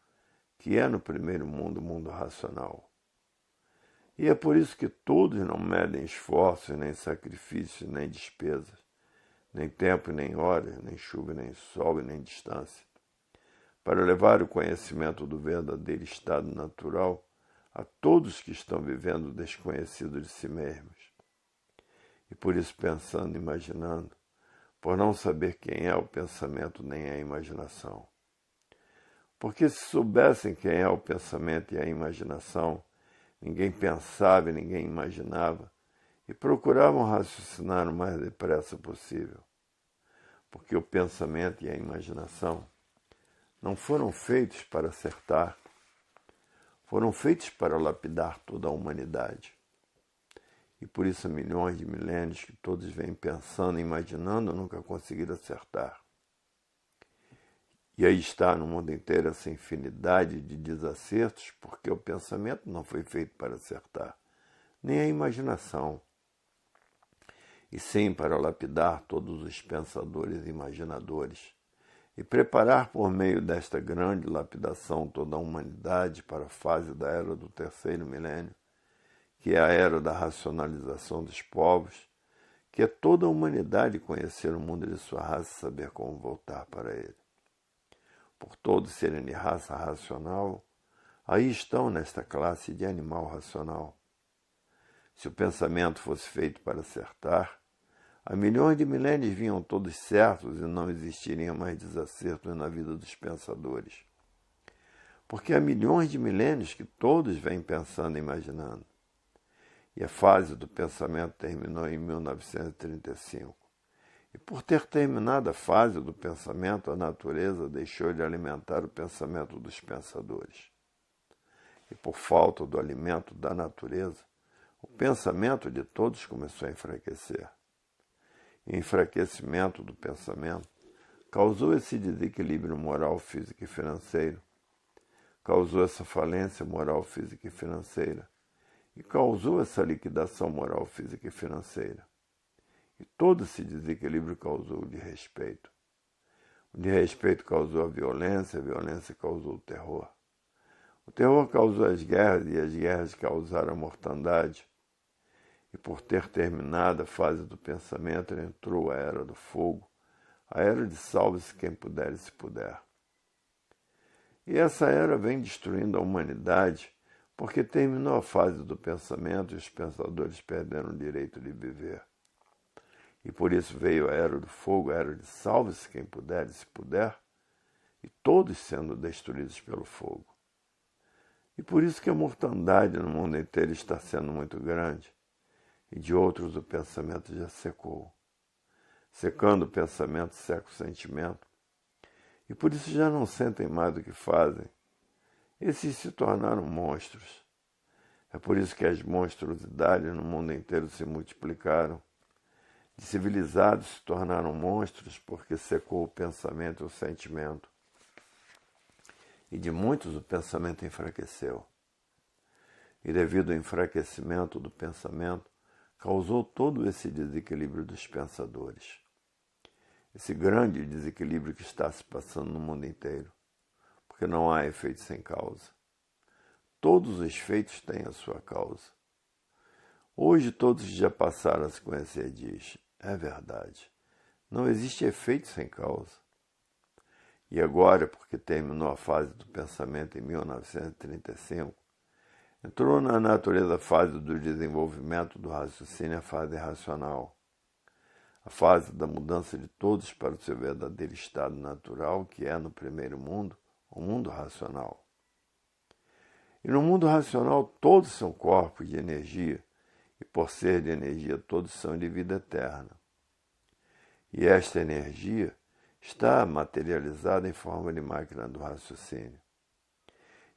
que é no primeiro mundo, o mundo racional. E é por isso que todos não medem esforços, nem sacrifícios, nem despesas, nem tempo, nem horas, nem chuva, nem sol e nem distância, para levar o conhecimento do verdadeiro estado natural a todos que estão vivendo desconhecidos de si mesmos. E por isso, pensando, imaginando, por não saber quem é o pensamento nem a imaginação. Porque se soubessem quem é o pensamento e a imaginação, ninguém pensava e ninguém imaginava, e procuravam raciocinar o mais depressa possível. Porque o pensamento e a imaginação não foram feitos para acertar, foram feitos para lapidar toda a humanidade. E por isso há milhões de milênios que todos vêm pensando e imaginando nunca conseguiram acertar. E aí está no mundo inteiro essa infinidade de desacertos, porque o pensamento não foi feito para acertar, nem a imaginação, e sim para lapidar todos os pensadores e imaginadores, e preparar por meio desta grande lapidação toda a humanidade para a fase da era do terceiro milênio, que é a era da racionalização dos povos, que é toda a humanidade conhecer o mundo de sua raça e saber como voltar para ele. Por todos serem de raça racional, aí estão nesta classe de animal racional. Se o pensamento fosse feito para acertar, há milhões de milênios vinham todos certos e não existiriam mais desacertos na vida dos pensadores. Porque há milhões de milênios que todos vêm pensando e imaginando. E a fase do pensamento terminou em 1935. E por ter terminado a fase do pensamento, a natureza deixou de alimentar o pensamento dos pensadores. E por falta do alimento da natureza, o pensamento de todos começou a enfraquecer. E o enfraquecimento do pensamento causou esse desequilíbrio moral, físico e financeiro, causou essa falência moral, física e financeira, e causou essa liquidação moral, física e financeira. E todo esse desequilíbrio causou o desrespeito. O desrespeito causou a violência causou o terror. O terror causou as guerras e as guerras causaram a mortandade. E por ter terminado a fase do pensamento, entrou a era do fogo, a era de salve-se quem puder e se puder. E essa era vem destruindo a humanidade, porque terminou a fase do pensamento e os pensadores perderam o direito de viver. E por isso veio a era do fogo, a era de salve-se quem puder e se puder, e todos sendo destruídos pelo fogo. E por isso que a mortandade no mundo inteiro está sendo muito grande, e de outros o pensamento já secou. Secando o pensamento, seca o sentimento, e por isso já não sentem mais do que fazem. Esses se tornaram monstros. É por isso que as monstruosidades no mundo inteiro se multiplicaram. De civilizados se tornaram monstros porque secou o pensamento e o sentimento. E de muitos o pensamento enfraqueceu. E devido ao enfraquecimento do pensamento, causou todo esse desequilíbrio dos pensadores. Esse grande desequilíbrio que está se passando no mundo inteiro. Porque não há efeito sem causa. Todos os efeitos têm a sua causa. Hoje todos que já passaram a se conhecer dizem, é verdade, não existe efeito sem causa. E agora, porque terminou a fase do pensamento em 1935, entrou na natureza a fase do desenvolvimento do raciocínio, a fase racional. A fase da mudança de todos para o seu verdadeiro estado natural, que é no primeiro mundo, o mundo racional. E no mundo racional todos são corpos de energia, e por ser de energia todos são de vida eterna. E esta energia está materializada em forma de máquina do raciocínio,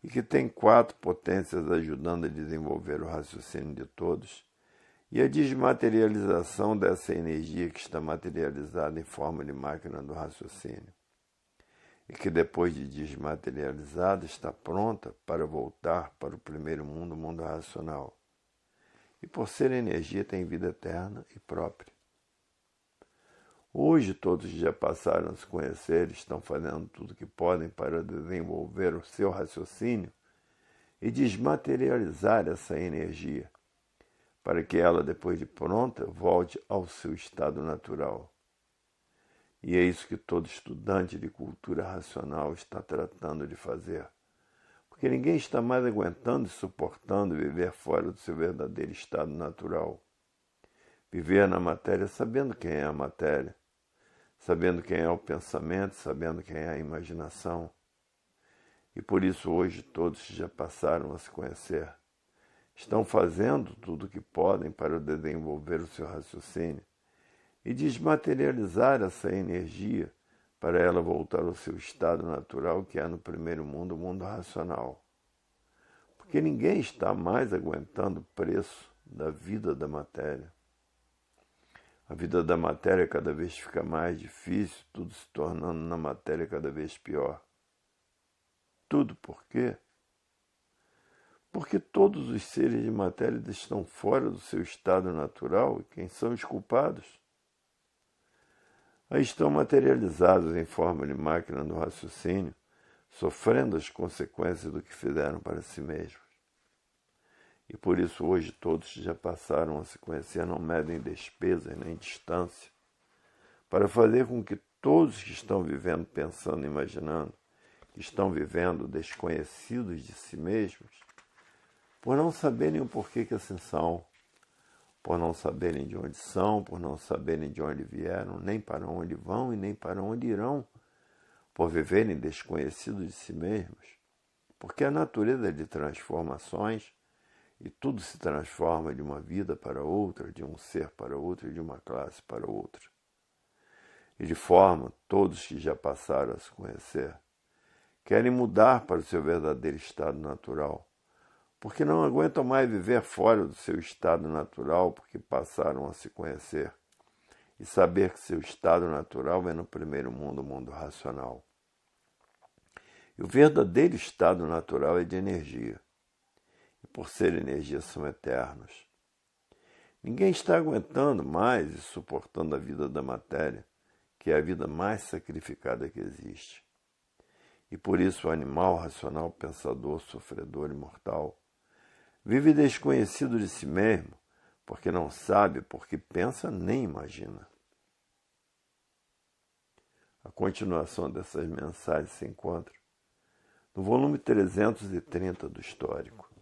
e que tem 4 potências ajudando a desenvolver o raciocínio de todos, e a desmaterialização dessa energia que está materializada em forma de máquina do raciocínio. e que depois de desmaterializada está pronta para voltar para o primeiro mundo, o mundo racional. E por ser energia tem vida eterna e própria. Hoje todos já passaram a se conhecer, estão fazendo tudo o que podem para desenvolver o seu raciocínio e desmaterializar essa energia, para que ela, depois de pronta, volte ao seu estado natural. E é isso que todo estudante de cultura racional está tratando de fazer. Porque ninguém está mais aguentando e suportando viver fora do seu verdadeiro estado natural. Viver na matéria sabendo quem é a matéria, sabendo quem é o pensamento, sabendo quem é a imaginação. E por isso hoje todos já passaram a se conhecer. Estão fazendo tudo o que podem para desenvolver o seu raciocínio e desmaterializar essa energia para ela voltar ao seu estado natural, que é no primeiro mundo, o mundo racional. Porque ninguém está mais aguentando o preço da vida da matéria. A vida da matéria cada vez fica mais difícil, tudo se tornando na matéria cada vez pior. Tudo por quê? Porque todos os seres de matéria estão fora do seu estado natural, e quem são os culpados? Aí estão materializados em forma de máquina do raciocínio, sofrendo as consequências do que fizeram para si mesmos. E por isso hoje todos já passaram a se conhecer, não medem despesas nem distância, para fazer com que todos que estão vivendo, pensando, imaginando, que estão vivendo desconhecidos de si mesmos, por não saberem o porquê que assim são, por não saberem de onde são, por não saberem de onde vieram, nem para onde vão e nem para onde irão, por viverem desconhecidos de si mesmos, porque a natureza é de transformações e tudo se transforma de uma vida para outra, de um ser para outro e de uma classe para outra. E de forma, todos que já passaram a se conhecer, querem mudar para o seu verdadeiro estado natural, porque não aguentam mais viver fora do seu estado natural, porque passaram a se conhecer e saber que seu estado natural é no primeiro mundo, o mundo racional. E o verdadeiro estado natural é de energia, e por ser energia são eternos. Ninguém está aguentando mais e suportando a vida da matéria, que é a vida mais sacrificada que existe. E por isso o animal racional, pensador, sofredor e mortal, vive desconhecido de si mesmo, porque não sabe, porque pensa nem imagina. A continuação dessas mensagens se encontra no volume 330 do Histórico.